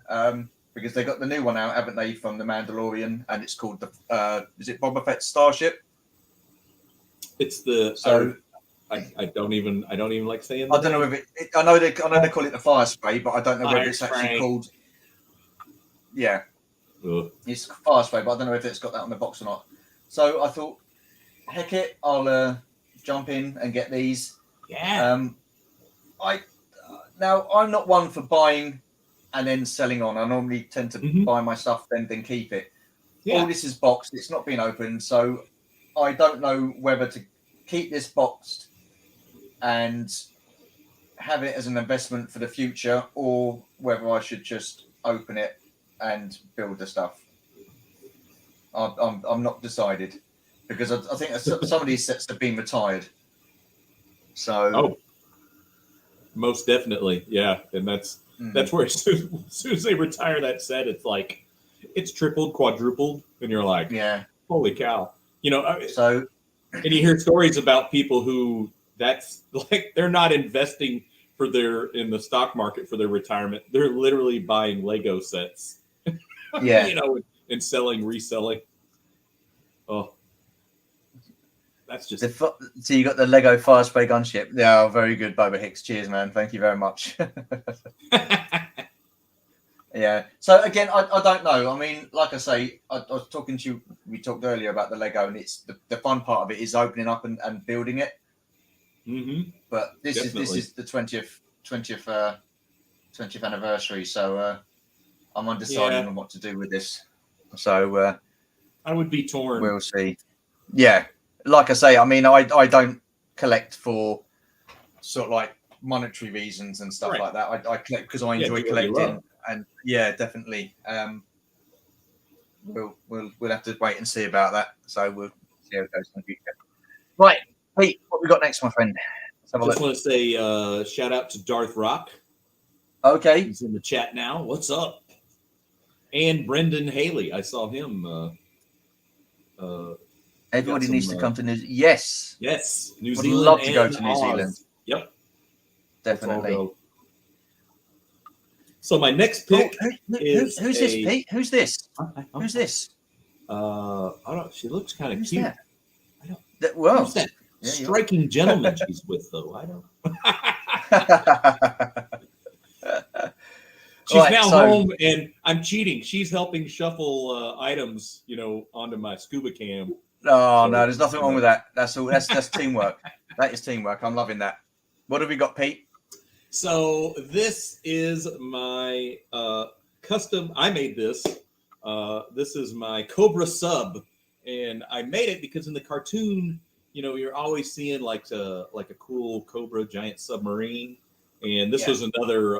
Because they got the new one out, haven't they, from The Mandalorian, and it's called is it Boba Fett's Starship? It's the I don't even like saying that. I don't know if I know they call it the fire spray, but I don't know whether it's actually called. Yeah, it's fire spray, but I don't know if it's got that on the box or not. So I thought, heck it, I'll jump in and get these. Yeah. Now I'm not one for buying and then selling on. I normally tend to buy my stuff, then keep it. Yeah. All this is boxed; it's not been opened, so I don't know whether to keep this boxed and have it as an investment for the future, or whether I should just open it and build the stuff. I'm not decided, because I think some of these sets have been retired. So, most definitely, yeah, and that's where as soon as they retire that set, it's like it's tripled, quadrupled, and you're like, yeah, holy cow, So, and you hear stories about people who that's like they're not investing in the stock market for their retirement. They're literally buying Lego sets. Yeah. And selling, reselling. Oh, that's just. So you got the Lego fire spray gunship. Yeah, very good, Boba Hicks. Cheers, man. Thank you very much. Yeah. So again, I don't know. I mean, like I say, I was talking to you. We talked earlier about the Lego, and it's the fun part of it is opening up and building it. Mm-hmm. But this is the 20th anniversary, so I'm undecided on what to do with this. So I would be torn. We'll see. Yeah, like I say, I mean, I don't collect for sort of like monetary reasons and stuff like that. I collect because I enjoy collecting, and yeah, definitely. We'll have to wait and see about that. So we'll see how it goes in the future. Right, Pete, what we got next, my friend? I just want to say shout out to Darth Rock. Okay, he's in the chat now. What's up? And Brendan Haley, I saw him. Everybody needs to come to New Zealand. Yes. New Would Zealand. Love to go to New Zealand. Yep. Definitely. So my next pick is who's this, Pete? Who's this? Who's this? I don't. She looks kind of cute. That? I don't. Well, who's that striking gentleman she's with, though? I don't. She's now home, and I'm cheating. She's helping shuffle items, onto my scuba cam. No, there's nothing wrong with that. That's all. That's teamwork. That is teamwork. I'm loving that. What have we got, Pete? So this is my custom. I made this. This is my Cobra sub, and I made it because in the cartoon, you're always seeing like a cool Cobra giant submarine, and this was another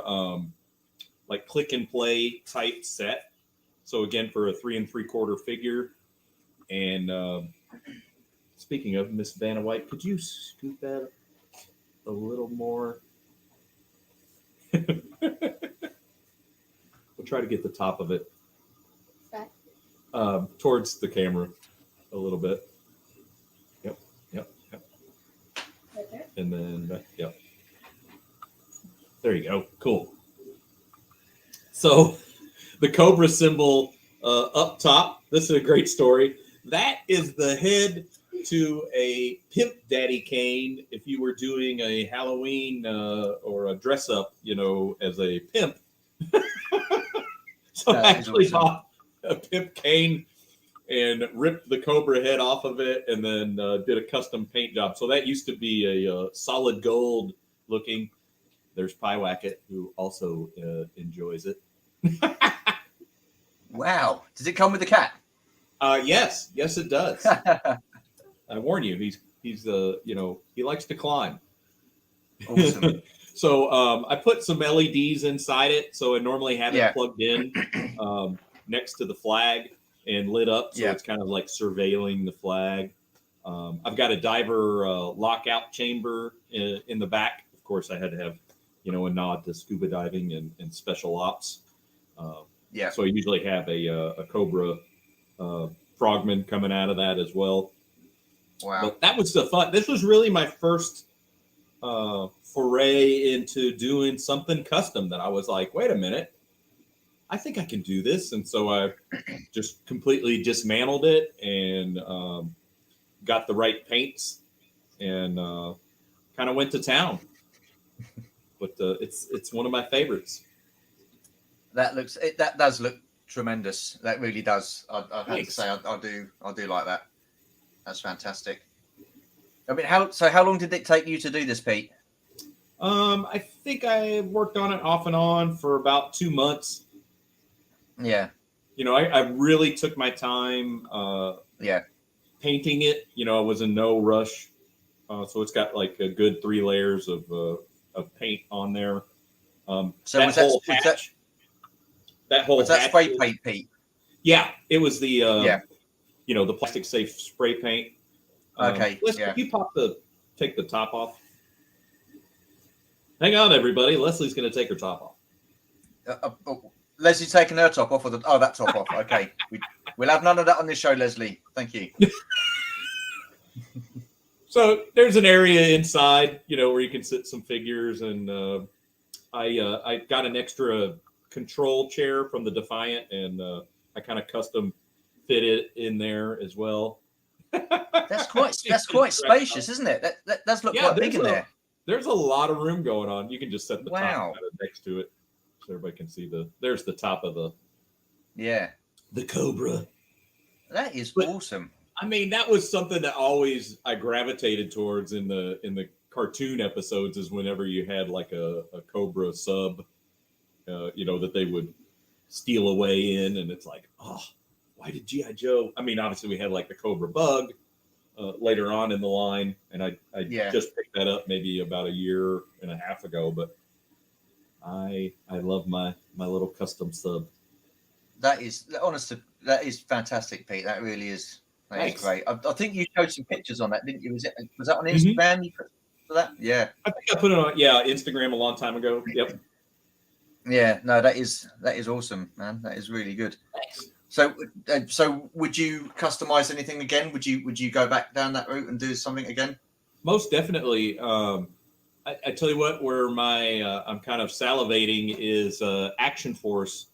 like click and play type set. So again, for a 3 3/4 figure. And speaking of Miss Vanna White, could you scoot that a little more? We'll try to get the top of it towards the camera a little bit. Yep. Right there? And then, yep. There you go. Cool. So the Cobra symbol up top, this is a great story. That is the head to a Pimp Daddy cane if you were doing a Halloween or a dress up, as a pimp. So I actually bought a pimp cane and ripped the Cobra head off of it and then did a custom paint job. So that used to be a solid gold looking. There's Pyewacket, who also enjoys it. Wow. Does it come with the cat? Yes, it does. I warn you, he's he likes to climb. Awesome. So I put some LEDs inside it. So I normally have it plugged in next to the flag and lit up. So it's kind of like surveilling the flag. I've got a diver lockout chamber in the back. Of course, I had to have, a nod to scuba diving and special ops. Yeah. So I usually have a Cobra frogman coming out of that as well. Wow. But that was the fun. This was really my first foray into doing something custom that I was like, wait a minute, I think I can do this. And so I just completely dismantled it and got the right paints and kind of went to town. But it's one of my favorites. That does look tremendous. That really does. I have to say, I do like that. That's fantastic. I mean, how long did it take you to do this, Pete? I think I worked on it off and on for about 2 months. Yeah. I really took my time. Painting it. I was in no rush. So it's got like a good 3 layers of paint on there. So was that spray paint, Pete? Yeah, it was the the plastic safe spray paint. Okay. Can you take the top off? Hang on, everybody. Leslie's going to take her top off. Leslie's taking her top off, that top off. Okay, we'll have none of that on this show, Leslie. Thank you. So there's an area inside, where you can sit some figures, and I got an extra control chair from the Defiant, and I kind of custom fit it in there as well. That's quite spacious, isn't it? That does look quite big in there. There's a lot of room going on. You can just set the top next to it, so everybody can see there's the top of the Cobra. That is awesome. I mean, that was something that I gravitated towards in the cartoon episodes, is whenever you had like a Cobra sub, that they would steal away in, and it's like, oh, why did G.I. Joe? I mean, obviously we had like the Cobra Bug later on in the line, and I just picked that up maybe about a year and a half ago, but I love my little custom sub. That is fantastic, Pete. That really is. That is great. I think you showed some pictures on that, didn't you? Was that on Instagram? You put for that? Yeah. I think I put it on Instagram a long time ago. Yep. Yeah. No, that is awesome, man. That is really good. Thanks. So would you customize anything again? Would you go back down that route and do something again? Most definitely. I tell you what, where I'm kind of salivating is Action Force,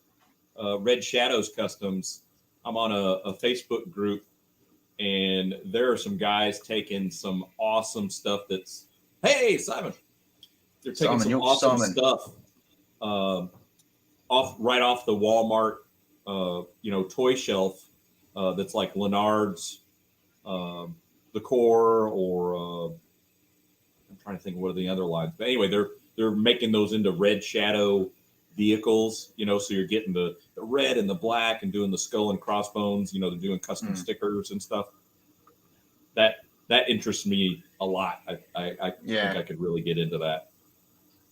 Red Shadows Customs. I'm on a Facebook group, and there are some guys taking some awesome stuff. Hey, Simon, they're taking some awesome stuff off the Walmart toy shelf that's like Lennard's, the Core, or I'm trying to think of what are the other lines. But anyway, they're making those into Red Shadow vehicles, so you're getting the red and the black and doing the skull and crossbones, they're doing custom stickers and stuff. That interests me a lot. I think I could really get into that.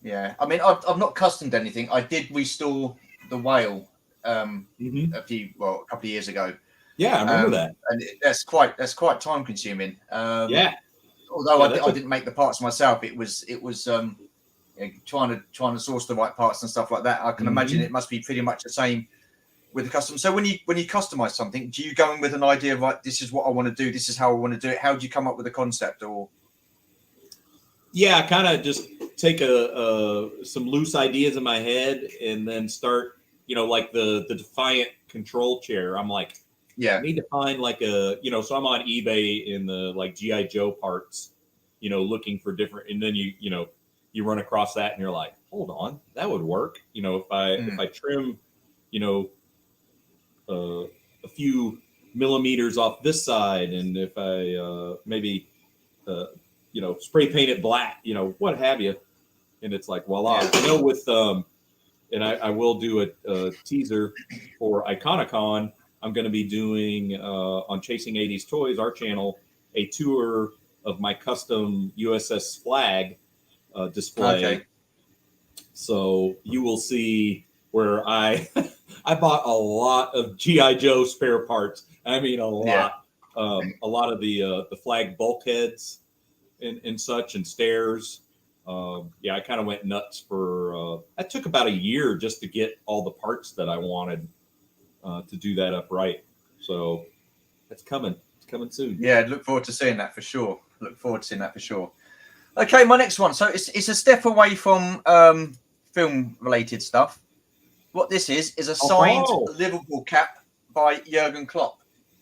Yeah. I mean, I've not customed anything. I did restore the whale a couple of years ago. Yeah, I remember that. And that's quite time consuming. Although I didn't make the parts myself, it was trying to source the right parts and stuff like that. I can imagine it must be pretty much the same with the custom. So when you customize something, do you go in with an idea of like, this is what I want to do, this is how I want to do it? How do you come up with a concept? Or I kind of just take some loose ideas in my head and then start, like the Defiant control chair. I'm like, I need to find like so I'm on eBay in the like G.I. Joe parts, looking for different, and then you run across that and you're like, hold on, that would work. If I trim, a few millimeters off this side, and if I maybe spray paint it black, what have you, and it's like voila. With and I will do a teaser for Iconicon. I'm going to be doing on Chasing 80s Toys, our channel, a tour of my custom USS flag display. Okay. So you will see where I bought a lot of G.I. Joe spare parts. I mean, a lot. A lot of the flag bulkheads and such, and stairs. I kind of went nuts for. That took about a year just to get all the parts that I wanted to do that upright. So it's coming. It's coming soon. Yeah, look forward to seeing that for sure. Okay, my next one. So it's a step away from film related stuff. What this is a signed Liverpool cap by Jurgen Klopp,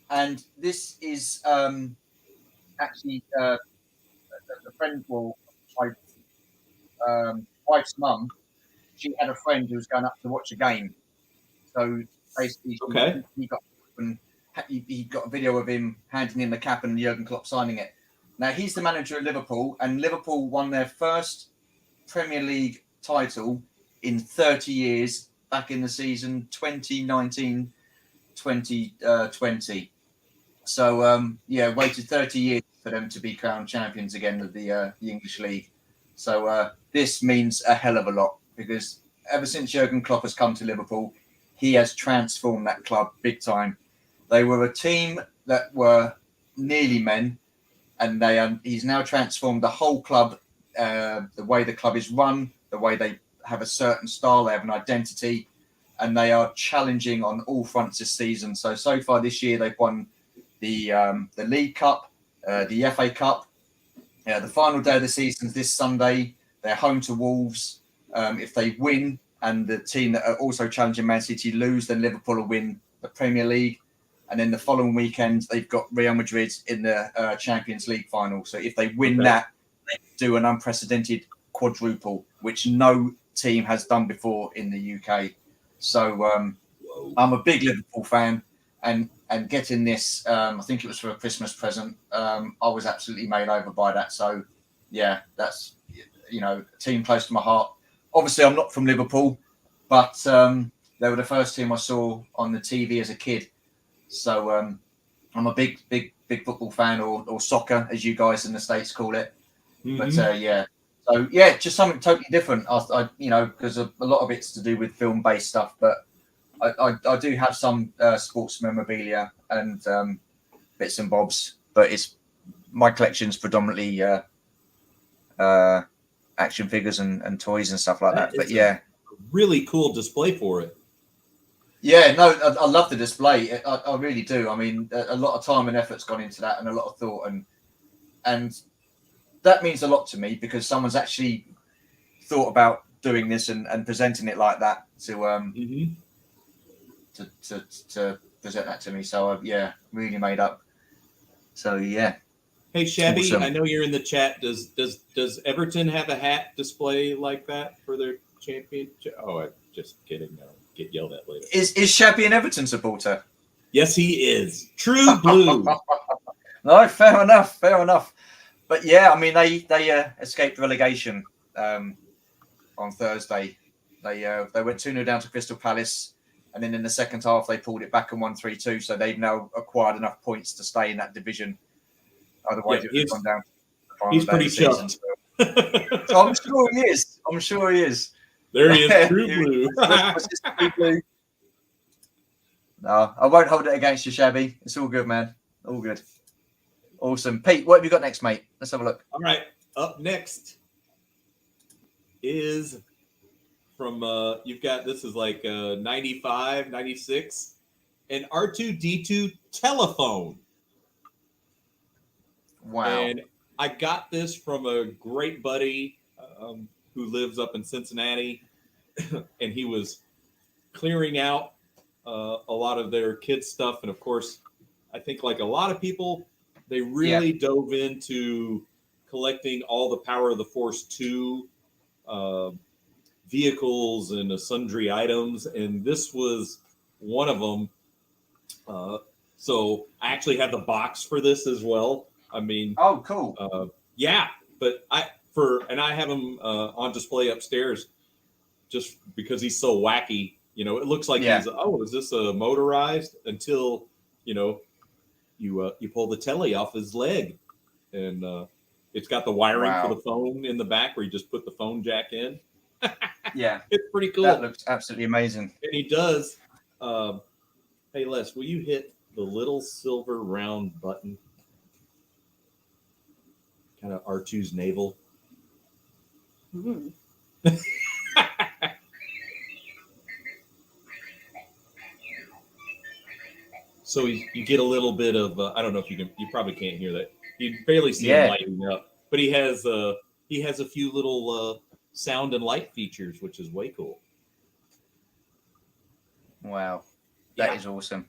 and this is actually a friend, well, wife's mum. She had a friend who was going up to watch a game, so basically, he got a video of him handing in the cap and Jurgen Klopp signing it. Now he's the manager of Liverpool, and Liverpool won their first Premier League title in 30 years back in the season 2019-2020. So waited 30 years for them to be crowned champions again of the English League. So this means a hell of a lot, because ever since Jurgen Klopp has come to Liverpool, he has transformed that club big time. They were a team that were nearly men, and he's now transformed the whole club, the way the club is run, the way they have a certain style, they have an identity, and they are challenging on all fronts this season. So far this year, they've won the League Cup, the FA Cup. The final day of the season is this Sunday. They're home to Wolves. If they win, and the team that are also challenging Man City lose, then Liverpool will win the Premier League. And then the following weekend, they've got Real Madrid in the Champions League final. So if they win that, they do an unprecedented quadruple, which no team has done before in the UK. So I'm a big Liverpool fan, and getting this, I think it was for a Christmas present. I was absolutely made over by that. So yeah, that's a team close to my heart. Obviously, I'm not from Liverpool, but they were the first team I saw on the TV as a kid. So I'm a big football fan, or soccer, as you guys in the States call it. Mm-hmm. But just something totally different. I because a lot of it's to do with film-based stuff, but I do have some sports memorabilia and bits and bobs, but my collection's predominantly action figures and toys and stuff like that. But really cool display for it. Yeah, no, I love the display. I really do. I mean, a lot of time and effort's gone into that, and a lot of thought, and that means a lot to me, because someone's actually thought about doing this and presenting it like that to present that to me. So really made up. So yeah. Hey Shabby, awesome. I know you're in the chat. Does Everton have a hat display like that for their championship? Oh, I'm just kidding. No. Get yelled at later. Is Shabby an Everton supporter? Yes, he is. True blue. No, fair enough. But yeah, I mean, they escaped relegation on Thursday. They went 2-0 down to Crystal Palace, and then in the second half they pulled it back and won 3-2. So they've now acquired enough points to stay in that division. Otherwise, it would have gone down. He's pretty chuffed. So I'm sure he is. There he is, true blue. No, I won't hold it against you, Shabby. It's all good, man. All good. Awesome. Pete, what have you got next, mate? Let's have a look. All right. Up next is from, you've got, this is like 95, 96, an R2-D2 telephone. Wow. And I got this from a great buddy who lives up in Cincinnati, and he was clearing out a lot of their kids' stuff. And of course, I think like a lot of people, they really dove into collecting all the Power of the Force 2 vehicles and sundry items. And this was one of them. So I actually have the box for this as well. I mean, oh, cool. But I have him on display upstairs just because he's so wacky. You know, it looks like he's, is this a motorized? Until, you pull the telly off his leg, and it's got the wiring for the phone in the back where you just put the phone jack in. Yeah. It's pretty cool. That looks absolutely amazing. And he does. Hey, Les, will you hit the little silver round button? Kind of R2's navel. Mm-hmm. So you get a little bit of I don't know if you probably can't hear that. You barely see him lighting up, but he has a few little sound and light features, which is way cool. Wow, that is awesome.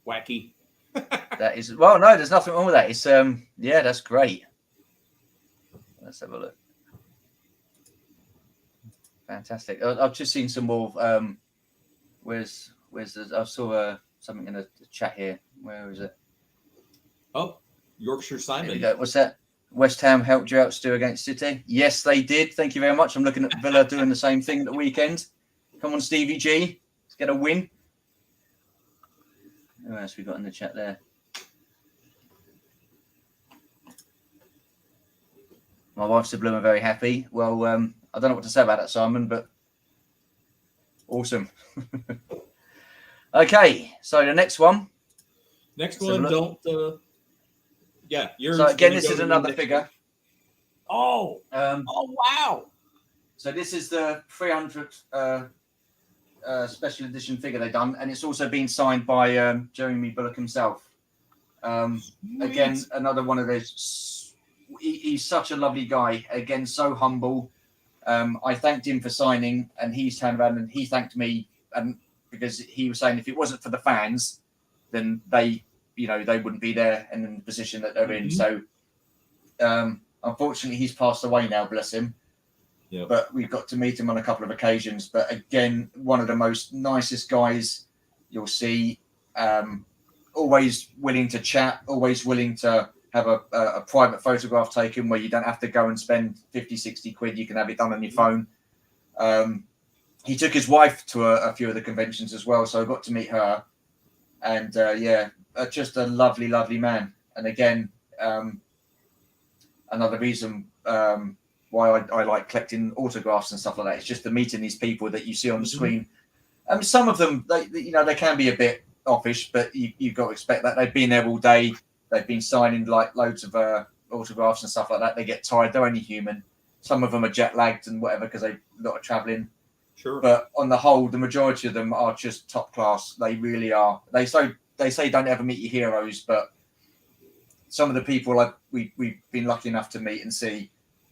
Wacky. That is no, there's nothing wrong with that. It's yeah, that's great. Let's have a look. Fantastic. I've just seen some more. Where's I saw something in the chat here. Where is it? Oh, Yorkshire Simon. There we go. What's that? West Ham helped you out, Stu, against City. Yes, they did. Thank you very much. I'm looking at Villa doing the same thing at the weekend. Come on, Stevie G. Let's get a win. Who else we got in the chat there? My wife's a bloomer, very happy. Well, I don't know what to say about that, Simon, but awesome. Okay, so the next one. Next one, don't. Yeah, yours. So again, this is another figure. Oh, oh wow! So this is the 300th special edition figure they've done, and it's also been signed by Jeremy Bullock himself. Again, another one of those. He's such a lovely guy. Again, so humble. I thanked him for signing, and he's turned around and he thanked me, and because he was saying if it wasn't for the fans, then they wouldn't be there and in the position that they're in. So, unfortunately, he's passed away now, bless him. Yep. But we've got to meet him on a couple of occasions. But again, one of the most nicest guys you'll see. Always willing to chat, always willing to have a private photograph taken where you don't have to go and spend 50, 60 quid. You can have it done on your phone. He took his wife to a few of the conventions as well. So I got to meet her. And just a lovely, lovely man. And again, another reason why I like collecting autographs and stuff like that. It's just the meeting these people that you see on the screen. Some of them, they can be a bit offish, but you've got to expect that. They've been there all day. They've been signing like loads of autographs and stuff like that. They get tired. They're only human. Some of them are jet lagged and whatever because they've got to traveling. Sure. But on the whole, the majority of them are just top class. They really are. They say don't ever meet your heroes, but some of the people we've been lucky enough to meet and see,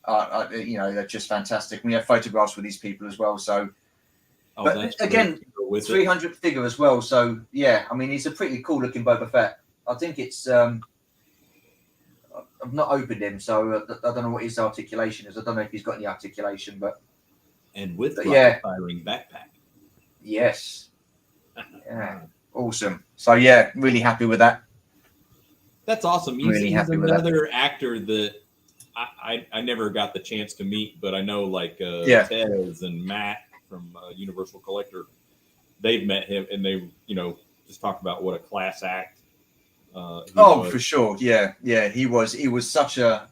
they're just fantastic. We have photographs with these people as well. So, but again, 300 figure as well. So yeah, I mean, he's a pretty cool looking Boba Fett. I think it's. I've not opened him, so I don't know what his articulation is. I don't know if he's got any articulation, but. And with the firing backpack. Yes. Yeah. Awesome. So yeah, really happy with that. That's awesome. Really happy with another actor that I never got the chance to meet, but I know like Tez and Matt from Universal Collector, they've met him and they just talk about what a class act. For sure. Yeah. He was such a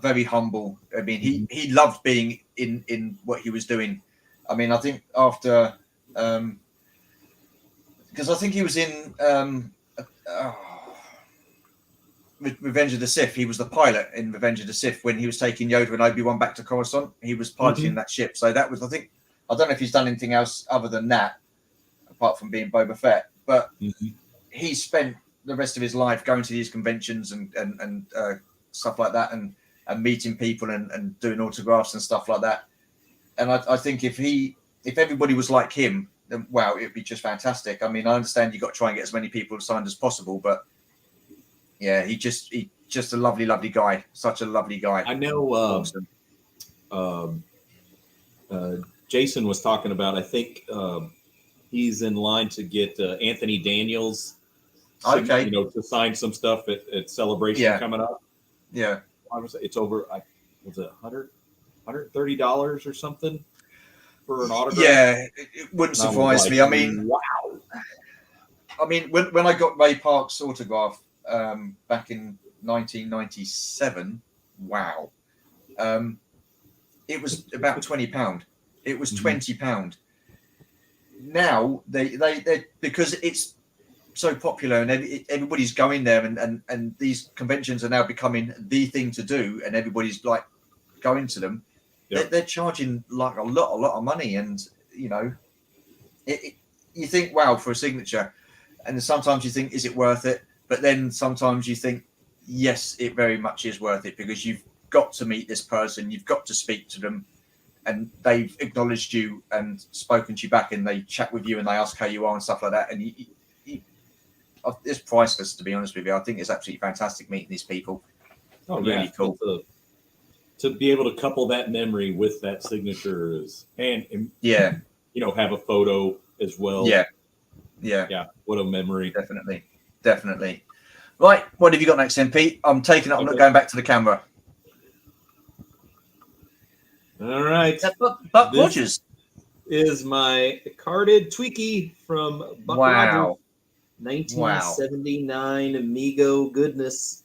very humble. I mean, he loved being in what he was doing. I mean, I think after because I think he was in Revenge of the Sith. He was the pilot in Revenge of the Sith when he was taking Yoda and Obi-Wan back to Coruscant. He was piloting that ship. So that was, I don't know if he's done anything else other than that, apart from being Boba Fett. But he spent the rest of his life going to these conventions and stuff like that and meeting people and doing autographs and stuff like that. And I think if everybody was like him, then wow, it'd be just fantastic. I mean, I understand you've got to try and get as many people signed as possible, but yeah, he just a lovely, lovely guy. Such a lovely guy. I know Jason was talking about, I think he's in line to get Anthony Daniels to sign some stuff at Celebration coming up. Yeah. It's over, was it $130 or something for an autograph? Yeah, it wouldn't surprise me. I mean, wow. I mean, when I got Ray Park's autograph back in 1997, wow. It was about £20. It was £20. Now they because it's so popular and everybody's going there and these conventions are now becoming the thing to do and everybody's like going to them. they're charging like a lot of money, and you know, you think, wow, for a signature, and sometimes you think, is it worth it? But then sometimes you think, yes, it very much is worth it, because you've got to meet this person, you've got to speak to them, and they've acknowledged you and spoken to you back, and they chat with you and they ask how you are and stuff like that. And it's priceless, to be honest with you. I think it's absolutely fantastic meeting these people. Oh, really cool. To be able to couple that memory with that signature is, and yeah, you know, have a photo as well. Yeah. What a memory. Definitely. Right, what have you got next, then, Pete? I'm taking it. I'm not going back to the camera. All right. Buck Rogers is my carded Tweaky from Buck Rogers. 1979 Amigo goodness.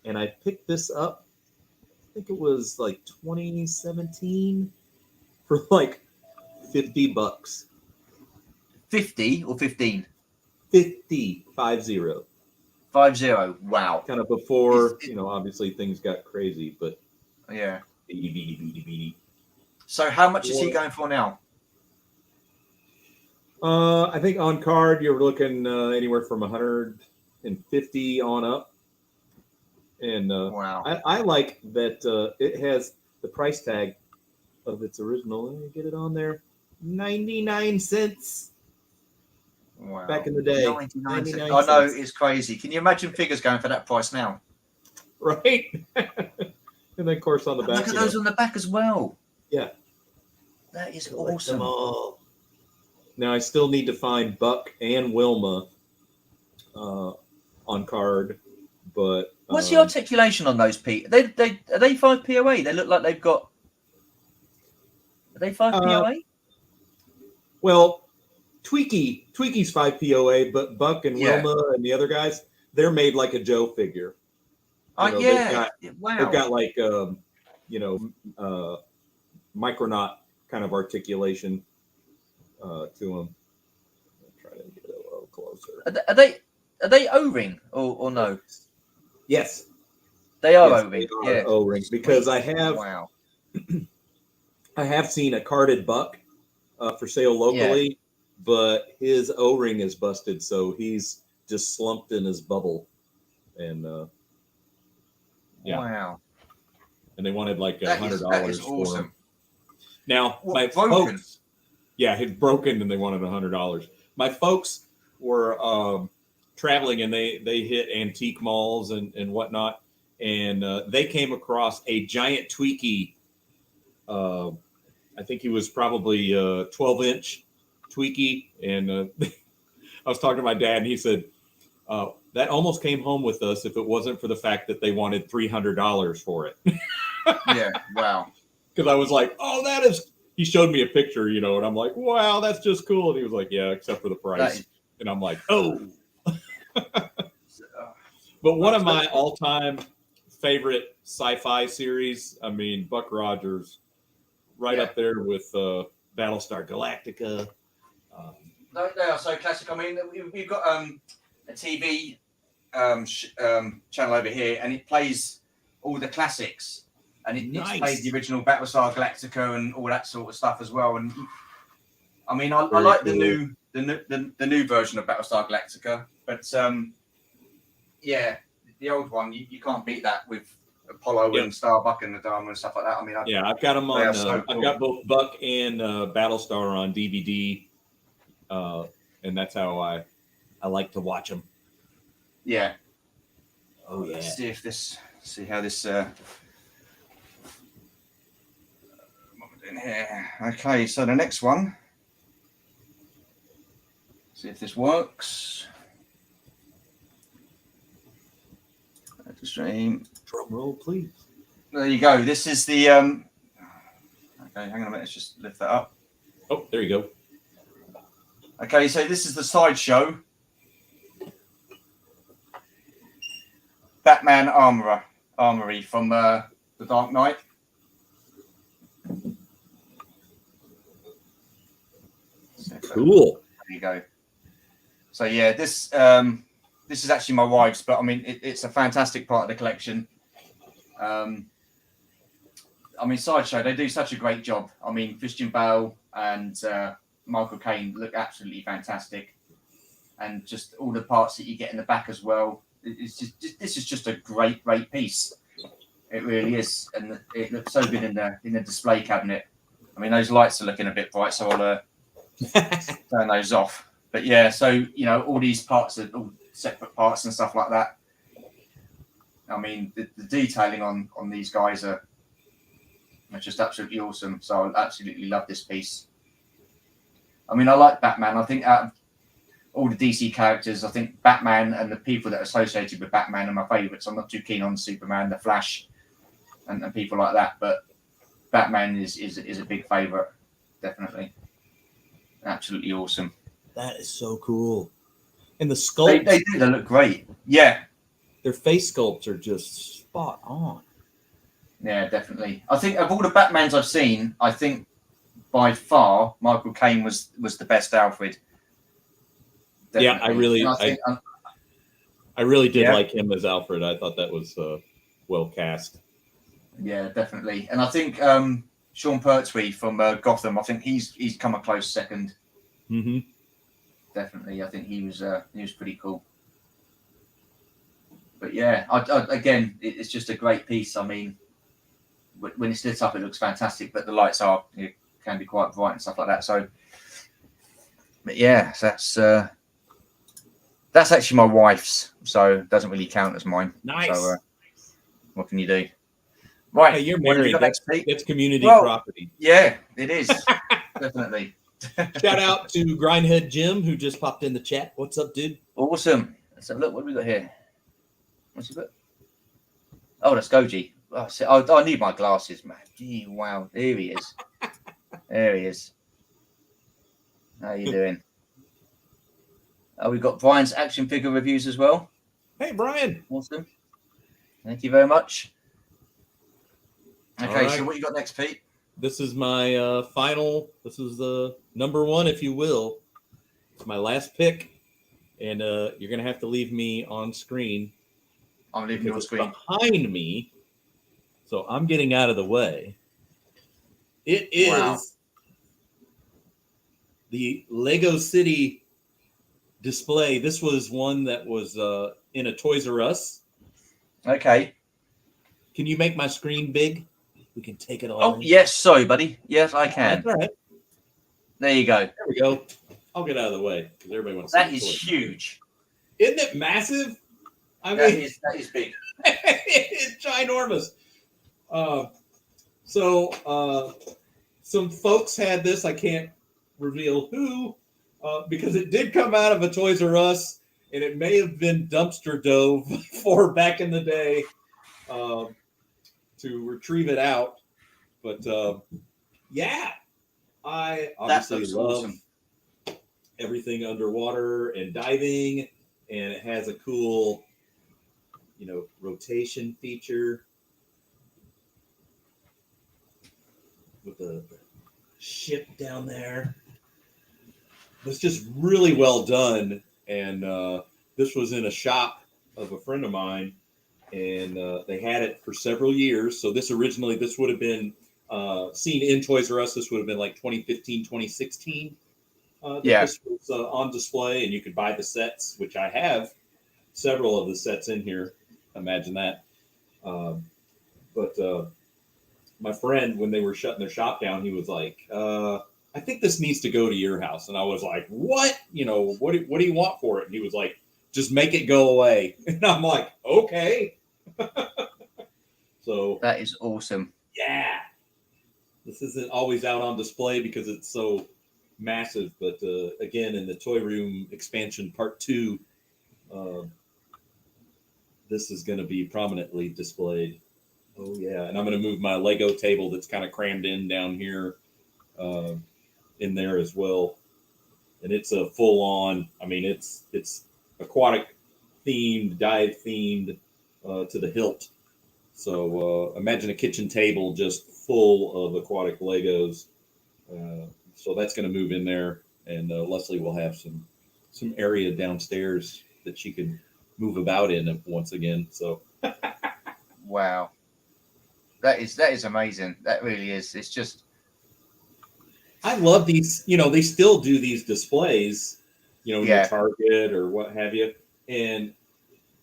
And I picked this up, I think it was like 2017, for like $50. 50 or 15? 50. 50. Wow. Kind of before, you know, obviously things got crazy, but yeah. Beady. So how much is he going for now? I think on card you're looking anywhere from 150 on up. And wow. I like that it has the price tag of its original. Let me get it on there. 99 cents. Wow. Back in the day. 99 cents. I know, it's crazy. Can you imagine figures going for that price now? Right. And then, of course, on the back. Look at those on the back as well. Yeah. That is awesome. Now, I still need to find Buck and Wilma on card, but... What's the articulation on those, Pete? Are they 5 POA? They look like they've got... Are they 5 POA? Well, Tweaky's 5 POA, but Buck and Wilma and the other guys, they're made like a Joe figure. They've got like Micronaut kind of articulation to them. I'll try to get it a little closer. Are they O-ring or no? Yes, they are O-ring. Yeah, O-ring, because I have I have seen a carded Buck for sale locally, but his O-ring is busted, so he's just slumped in his bubble, and wow. And they wanted like $100 for him. Now, my broken? Folks, he'd broken, and they wanted $100. My folks were traveling, and they hit antique malls and whatnot, and they came across a giant Tweaky. I think he was probably 12-inch Tweaky, and I was talking to my dad, and he said, that almost came home with us if it wasn't for the fact that they wanted $300 for it. Yeah, wow. Because I was like, oh, that is... He showed me a picture, you know, and I'm like, wow, that's just cool. And he was like, yeah, except for the price. And I'm like, oh. But one of my all-time favorite sci-fi series, I mean, Buck Rogers, right up there with Battlestar Galactica. They are so classic. I mean, we've got a TV channel over here, and it plays all the classics, and it plays the original Battlestar Galactica and all that sort of stuff as well. And I mean, I like the new version of Battlestar Galactica, but the old one you can't beat that with Apollo and Starbuck and the Dharma and stuff like that. I mean, I've got them on. I've got both Buck and Battlestar on DVD, and that's how I like to watch them. Yeah. Oh yeah. Let's see how this. What we're doing here. Okay, so the next one. See if this works. The stream. Drum roll, please. There you go. This is the. Okay, hang on a minute. Let's just lift that up. Oh, there you go. Okay, so this is the sideshow. Batman Armory from The Dark Knight. Cool. There you go. So yeah, this is actually my wife's, but I mean it's a fantastic part of the collection. I mean, Sideshow, they do such a great job. I mean, Christian Bale and Michael Caine look absolutely fantastic. And just all the parts that you get in the back as well. It's just this is just a great piece. It really is, and it looks so good in the display cabinet. I mean, those lights are looking a bit bright, so I'll turn those off. But yeah, so all these parts are all separate parts and stuff like that. I mean, the detailing on these guys are just absolutely awesome. So I absolutely love this piece. I mean, I like Batman. I think out of all the DC characters, I think Batman and the people that are associated with Batman are my favourites. I'm not too keen on Superman, the Flash, and people like that, but Batman is a big favourite, definitely. Absolutely awesome. That is so cool. And the sculpts, they look great. Yeah, their face sculpts are just spot on. Yeah, definitely. I think of all the Batmans I've seen, I think by far Michael Caine was the best Alfred. Definitely. Yeah, I really did like him as Alfred. I thought that was well cast. Yeah, definitely. And I think Sean Pertwee from Gotham, I think he's come a close second. Mm-hmm. Definitely, I think he was pretty cool. But yeah, again, it's just a great piece. I mean, when it's lit up, it looks fantastic, but the lights can be quite bright and stuff like that. So, but yeah, that's actually my wife's, so it doesn't really count as mine. Nice. So, what can you do? Right, hey, you're married. That's community property. Yeah, it is. Definitely. Shout out to Grindhead Jim, who just popped in the chat. What's up, dude? Awesome. Let's have a look. What have we got here? What's it got? Oh, that's Goji. Oh, I need my glasses, man. Gee, wow. There he is. There he is. How you doing? Oh, we've got Brian's action figure reviews as well. Hey, Brian. Awesome. Thank you very much. Okay, right. So what you got next, Pete? This is my final. This is the number one, if you will. It's my last pick, and you're gonna have to leave me on screen. I'm leaving you on screen behind me, so I'm getting out of the way. It is the Lego City display. This was one that was in a Toys R Us. Okay. Can you make my screen big? We can take it all. Oh, yes. Sorry, buddy. Yes, I can. That's all right. There you go. There we go. I'll get out of the way because everybody wants to see. That is huge. Isn't it massive? I mean, that is big. It's ginormous. So some folks had this. I can't reveal who, because it did come out of a Toys R Us, and it may have been dumpster dove for back in the day to retrieve it out. But yeah, I obviously love everything underwater and diving, and it has a cool, rotation feature with the ship down there. It's just really well done, and this was in a shop of a friend of mine, and they had it for several years. So this would have been seen in Toys R Us. This would have been like 2015, 2016. This was on display, and you could buy the sets, which I have several of the sets in here. Imagine that. But my friend, when they were shutting their shop down, he was like, I think this needs to go to your house. And I was like, what? What do you want for it? And he was like, just make it go away. And I'm like, okay. So that is awesome. Yeah. This isn't always out on display because it's so massive. But again, in the Toy Room expansion part 2, this is going to be prominently displayed. Oh, yeah. And I'm going to move my Lego table that's kind of crammed in down here in there as well. And it's a full-on, it's aquatic themed, dive themed to the hilt. So imagine a kitchen table just full of aquatic Legos. So that's going to move in there. And Leslie will have some area downstairs that she can move about in once again. So wow. That is amazing. That really is. It's just. I love these. They still do these displays. Near Target or what have you. And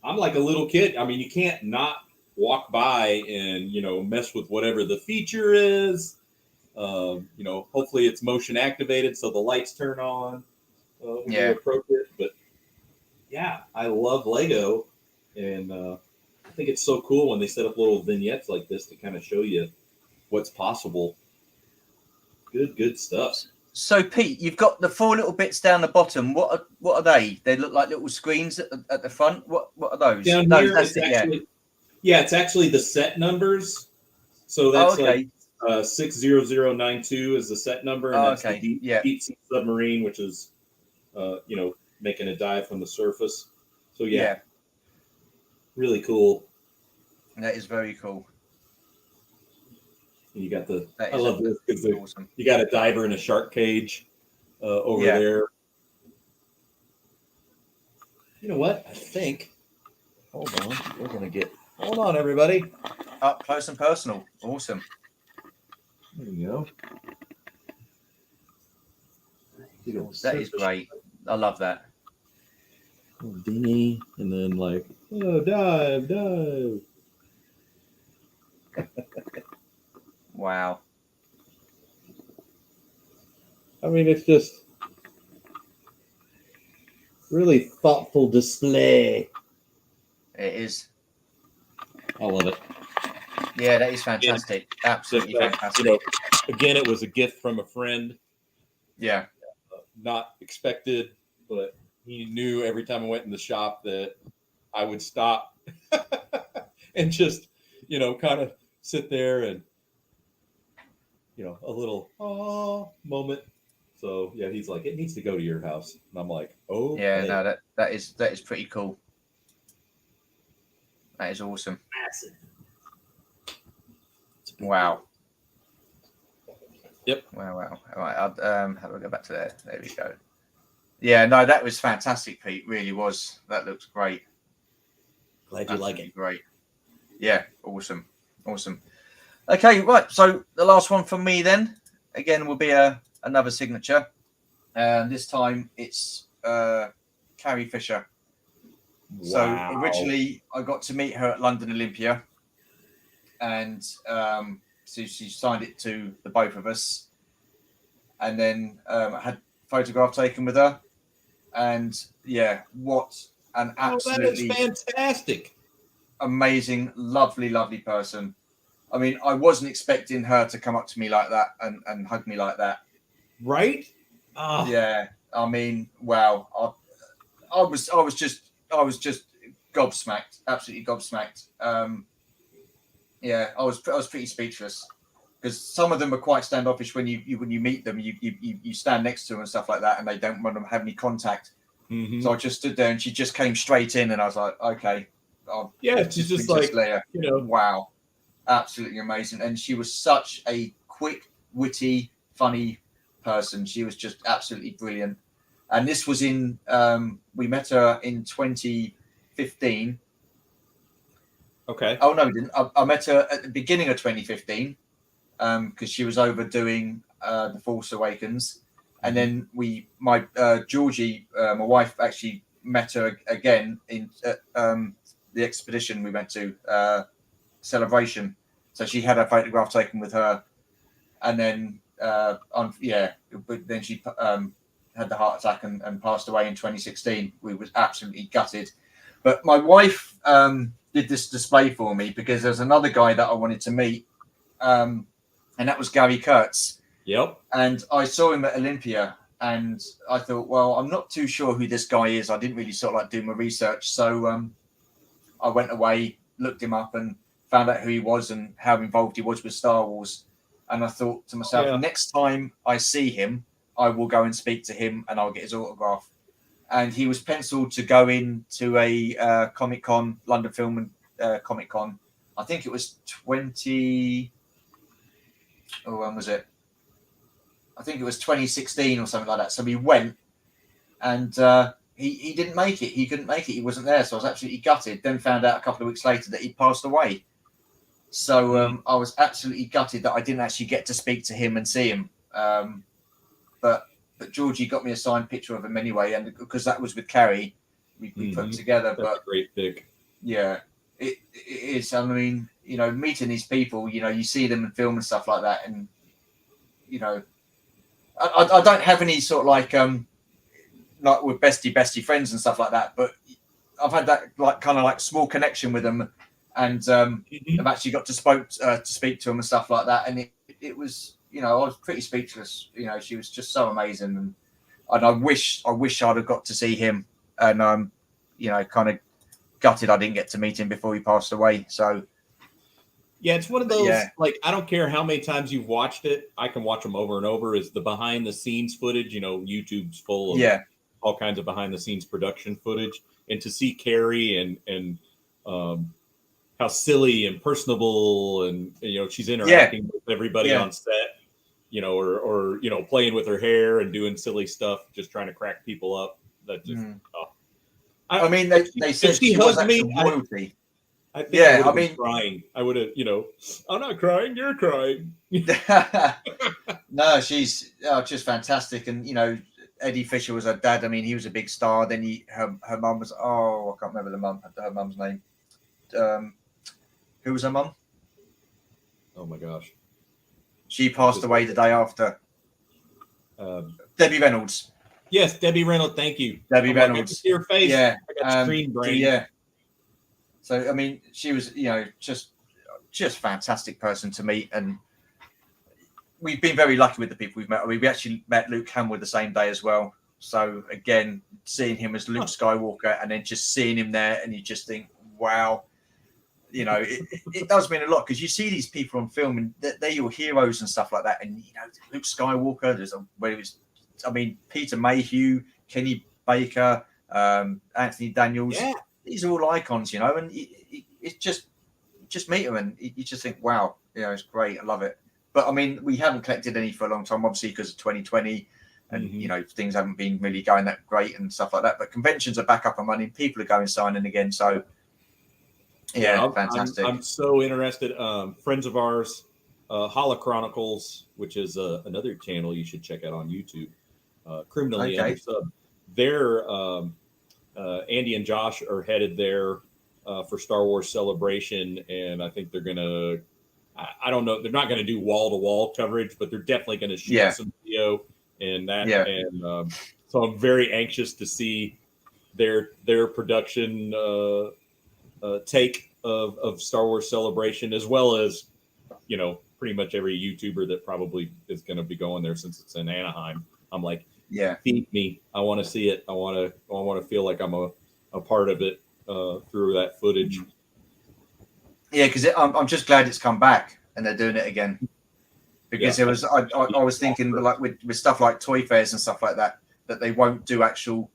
I'm like a little kid. I mean, you can't not walk by and mess with whatever the feature is. Hopefully it's motion activated so the lights turn on when you approach it. But yeah, I love Lego, and I think it's so cool when they set up little vignettes like this to kind of show you what's possible. Good stuff. So Pete, you've got the 4 little bits down the bottom. What are they? They look like little screens at the front. What are those? Down here, it's actually the set numbers. So that's like 60092 is the set number, and that's the deep sea submarine, which is making a dive from the surface. So really cool. That is very cool. You got I love this because awesome. You got a diver in a shark cage over there. You know what? I think. Hold on. We're going to get. Hold on, everybody. Up close and personal. Awesome. There you go. That is great. I love that. Dinghy, and then like, oh, dive. Wow. I mean, it's just really thoughtful display. It is. I love it. Yeah, that is fantastic. Absolutely fantastic. Again, it was a gift from a friend. Yeah. Not expected, but he knew every time I went in the shop that I would stop and just, kind of sit there and, a little moment. So yeah, he's like, it needs to go to your house, and I'm like, oh yeah, no, that is pretty cool. That is awesome. Massive. Wow. Yep. Wow. All right. How do I go back to there? There we go. Yeah, no, that was fantastic, Pete. Really was. That looks great. Glad you like it. Great. Yeah, awesome. Okay, right. So the last one from me then, again, will be another signature. And this time it's Carrie Fisher. Wow. So originally I got to meet her at London Olympia. And so she signed it to the both of us. And then I had a photograph taken with her. And yeah, what an absolutely that is fantastic, amazing, lovely person. I mean, I wasn't expecting her to come up to me like that and hug me like that. Right? Oh. Yeah. I mean, wow. I was just gobsmacked, absolutely gobsmacked. Yeah, I was pretty speechless because some of them are quite standoffish when you meet them. You stand next to them and stuff like that, and they don't want to have any contact. Mm-hmm. So I just stood there, and she just came straight in, and I was like, okay, she's just like, wow, absolutely amazing. And she was such a quick, witty, funny person. She was just absolutely brilliant. And this was in we met her in 2015. Okay. Oh no, we didn't. I met her at the beginning of 2015 because she was over doing The Force Awakens, and then Georgie, my wife, actually met her again in the expedition we went to, Celebration. So she had her photograph taken with her, and then but then she had the heart attack and passed away in 2016. We was absolutely gutted, but my wife did this display for me because there's another guy that I wanted to meet, and that was Gary Kurtz. Yep. And I saw him at Olympia, and I thought, well, I'm not too sure who this guy is. I didn't really sort of like do my research, so I went away, looked him up, and found out who he was and how involved he was with Star Wars. And I thought to myself, next time I see him, I will go and speak to him, and I'll get his autograph. And he was penciled to go in to a Comic-Con, London Film and Comic-Con. I think it was 20... Oh, when was it? I think it was 2016 or something like that. So he went, and he didn't make it. He couldn't make it. He wasn't there. So I was absolutely gutted. Then found out a couple of weeks later that he'd passed away. So I was absolutely gutted that I didn't actually get to speak to him and see him. But Georgie got me a signed picture of him anyway, and because that was with Carrie, we put together. That's a great pick. Yeah, it is. I mean, you know, meeting these people, you know, you see them in film and stuff like that, and you know, I don't have any sort of like with bestie friends and stuff like that, but I've had that like kind of like small connection with them, and I've actually got to speak to them and stuff like that, and it was, you know, I was pretty speechless. You know, she was just so amazing, and I wish I'd have got to see him, and you know, kind of gutted I didn't get to meet him before he passed away. So yeah, it's one of those, like, I don't care how many times you've watched it, I can watch them over and over. Is the behind the scenes footage, you know, YouTube's full of all kinds of behind the scenes production footage, and to see Carrie and how silly and personable, and you know, she's interacting with everybody on set, you know, or you know, playing with her hair and doing silly stuff, just trying to crack people up. That just I mean, they said she was actually royalty. I think I mean, crying. I would have, you know, I'm not crying, you're crying. No, she's just fantastic, and you know, Eddie Fisher was her dad. I mean, he was a big star. Then her mum was, I can't remember her mum's name. Who was her mum? Oh my gosh, she passed away the day after. Debbie Reynolds. Yes, Debbie Reynolds. Thank you, Debbie Reynolds. I see your face. Yeah, I got screen brain. Yeah. So I mean, she was, you know, just fantastic person to meet, and we've been very lucky with the people we've met. I mean, we actually met Luke Hamill the same day as well. So again, seeing him as Luke Skywalker, and then just seeing him there, and you just think, wow, you know, it does mean a lot, because you see these people on film, and they're your heroes and stuff like that. And you know, Luke Skywalker, I mean, Peter Mayhew, Kenny Baker, Anthony Daniels. Yeah. These are all icons, you know, and it's just meet them, and you just think, wow, you know, it's great. I love it. But I mean, we haven't collected any for a long time, obviously, because of 2020, and you know, things haven't been really going that great and stuff like that. But conventions are back up and running. People are going signing again. So yeah, fantastic. I'm so interested. Friends of ours, Holla Chronicles, which is another channel you should check out on YouTube. Criminally Undersub. They're Andy and Josh are headed there for Star Wars Celebration, and I think they're gonna. I don't know. They're not going to do wall-to-wall coverage, but they're definitely going to shoot some video and that. Yeah. And so I'm very anxious to see their production take of Star Wars Celebration, as well as, you know, pretty much every YouTuber that probably is going to be going there, since it's in Anaheim. I'm like, feed me. I want to see it. I want to feel like I'm a part of it through that footage. Yeah, because I'm just glad it's come back and they're doing it again. Because it was, I was thinking, like with stuff like toy fairs and stuff like that, that they won't do actual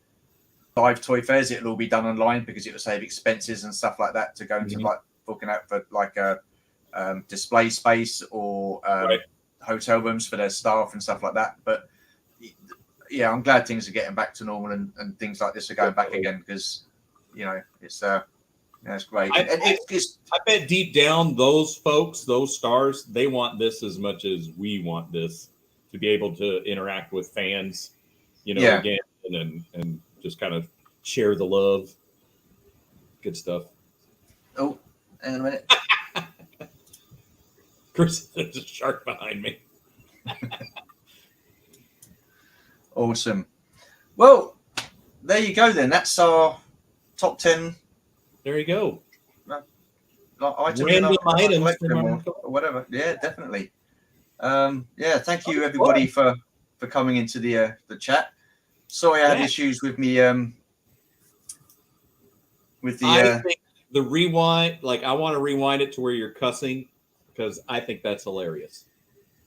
live toy fairs. It'll all be done online, because it will save expenses and stuff like that to go into like booking out for like a display space or hotel rooms for their staff and stuff like that. But yeah, I'm glad things are getting back to normal, and things like this are going back again, because you know, it's that's great. I bet deep down, those folks, those stars, they want this as much as we want this, to be able to interact with fans, you know, again, and just kind of share the love. Good stuff. Oh, hang on a minute. Chris, there's a shark behind me. Awesome. Well, there you go then. That's our top 10. There you go. Random items or whatever. Yeah, definitely. Thank you everybody for coming into the chat. Sorry, I had issues with me with the. I think the rewind, like, I want to rewind it to where you're cussing, because I think that's hilarious.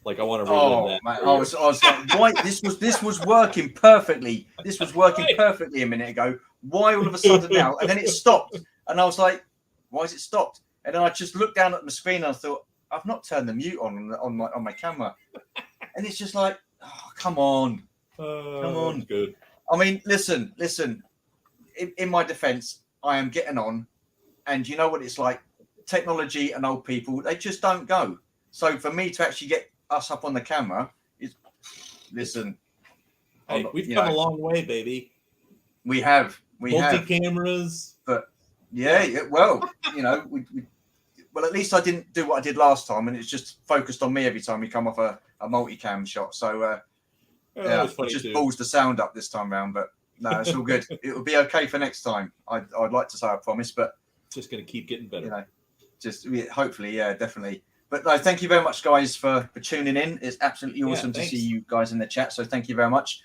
Like, I want to relive that. Man, I was like, why? This was working perfectly. This was working perfectly a minute ago. Why all of a sudden now? And then it stopped, and I was like, why has it stopped? And then I just looked down at the screen and I thought, I've not turned the mute on my camera, and it's just like, oh, come on. Come on. Good. I mean, listen. In my defense, I am getting on, and you know what it's like. technology and old people, they just don't go. So for me to actually get us up on the camera is, listen. Hey, we've come a long way, baby. We have. Multi-cameras. But well, well, at least I didn't do what I did last time, and it's just focused on me every time we come off a multi-cam shot. So I just balls the sound up this time round, but no, it's all good. It will be okay for next time. I'd like to say I promise, but just going to keep getting better. Hopefully, definitely. But no, thank you very much, guys, for tuning in. It's absolutely awesome to see you guys in the chat. So thank you very much.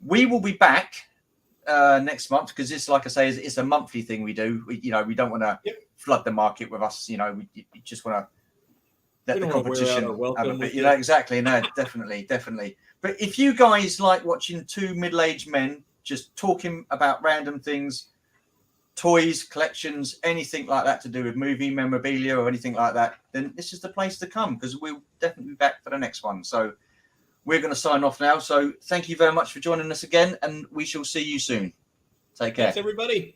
We will be back next month because this, like I say, it's a monthly thing we do. We don't want to flood the market with us. We just want to let the competition have a bit. Exactly. No, definitely. But if you guys like watching two middle-aged men just talking about random things, toys, collections, anything like that to do with movie memorabilia or anything like that, then this is the place to come because we'll definitely be back for the next one. So we're going to sign off now. So thank you very much for joining us again, and we shall see you soon. Take care. Thanks, everybody.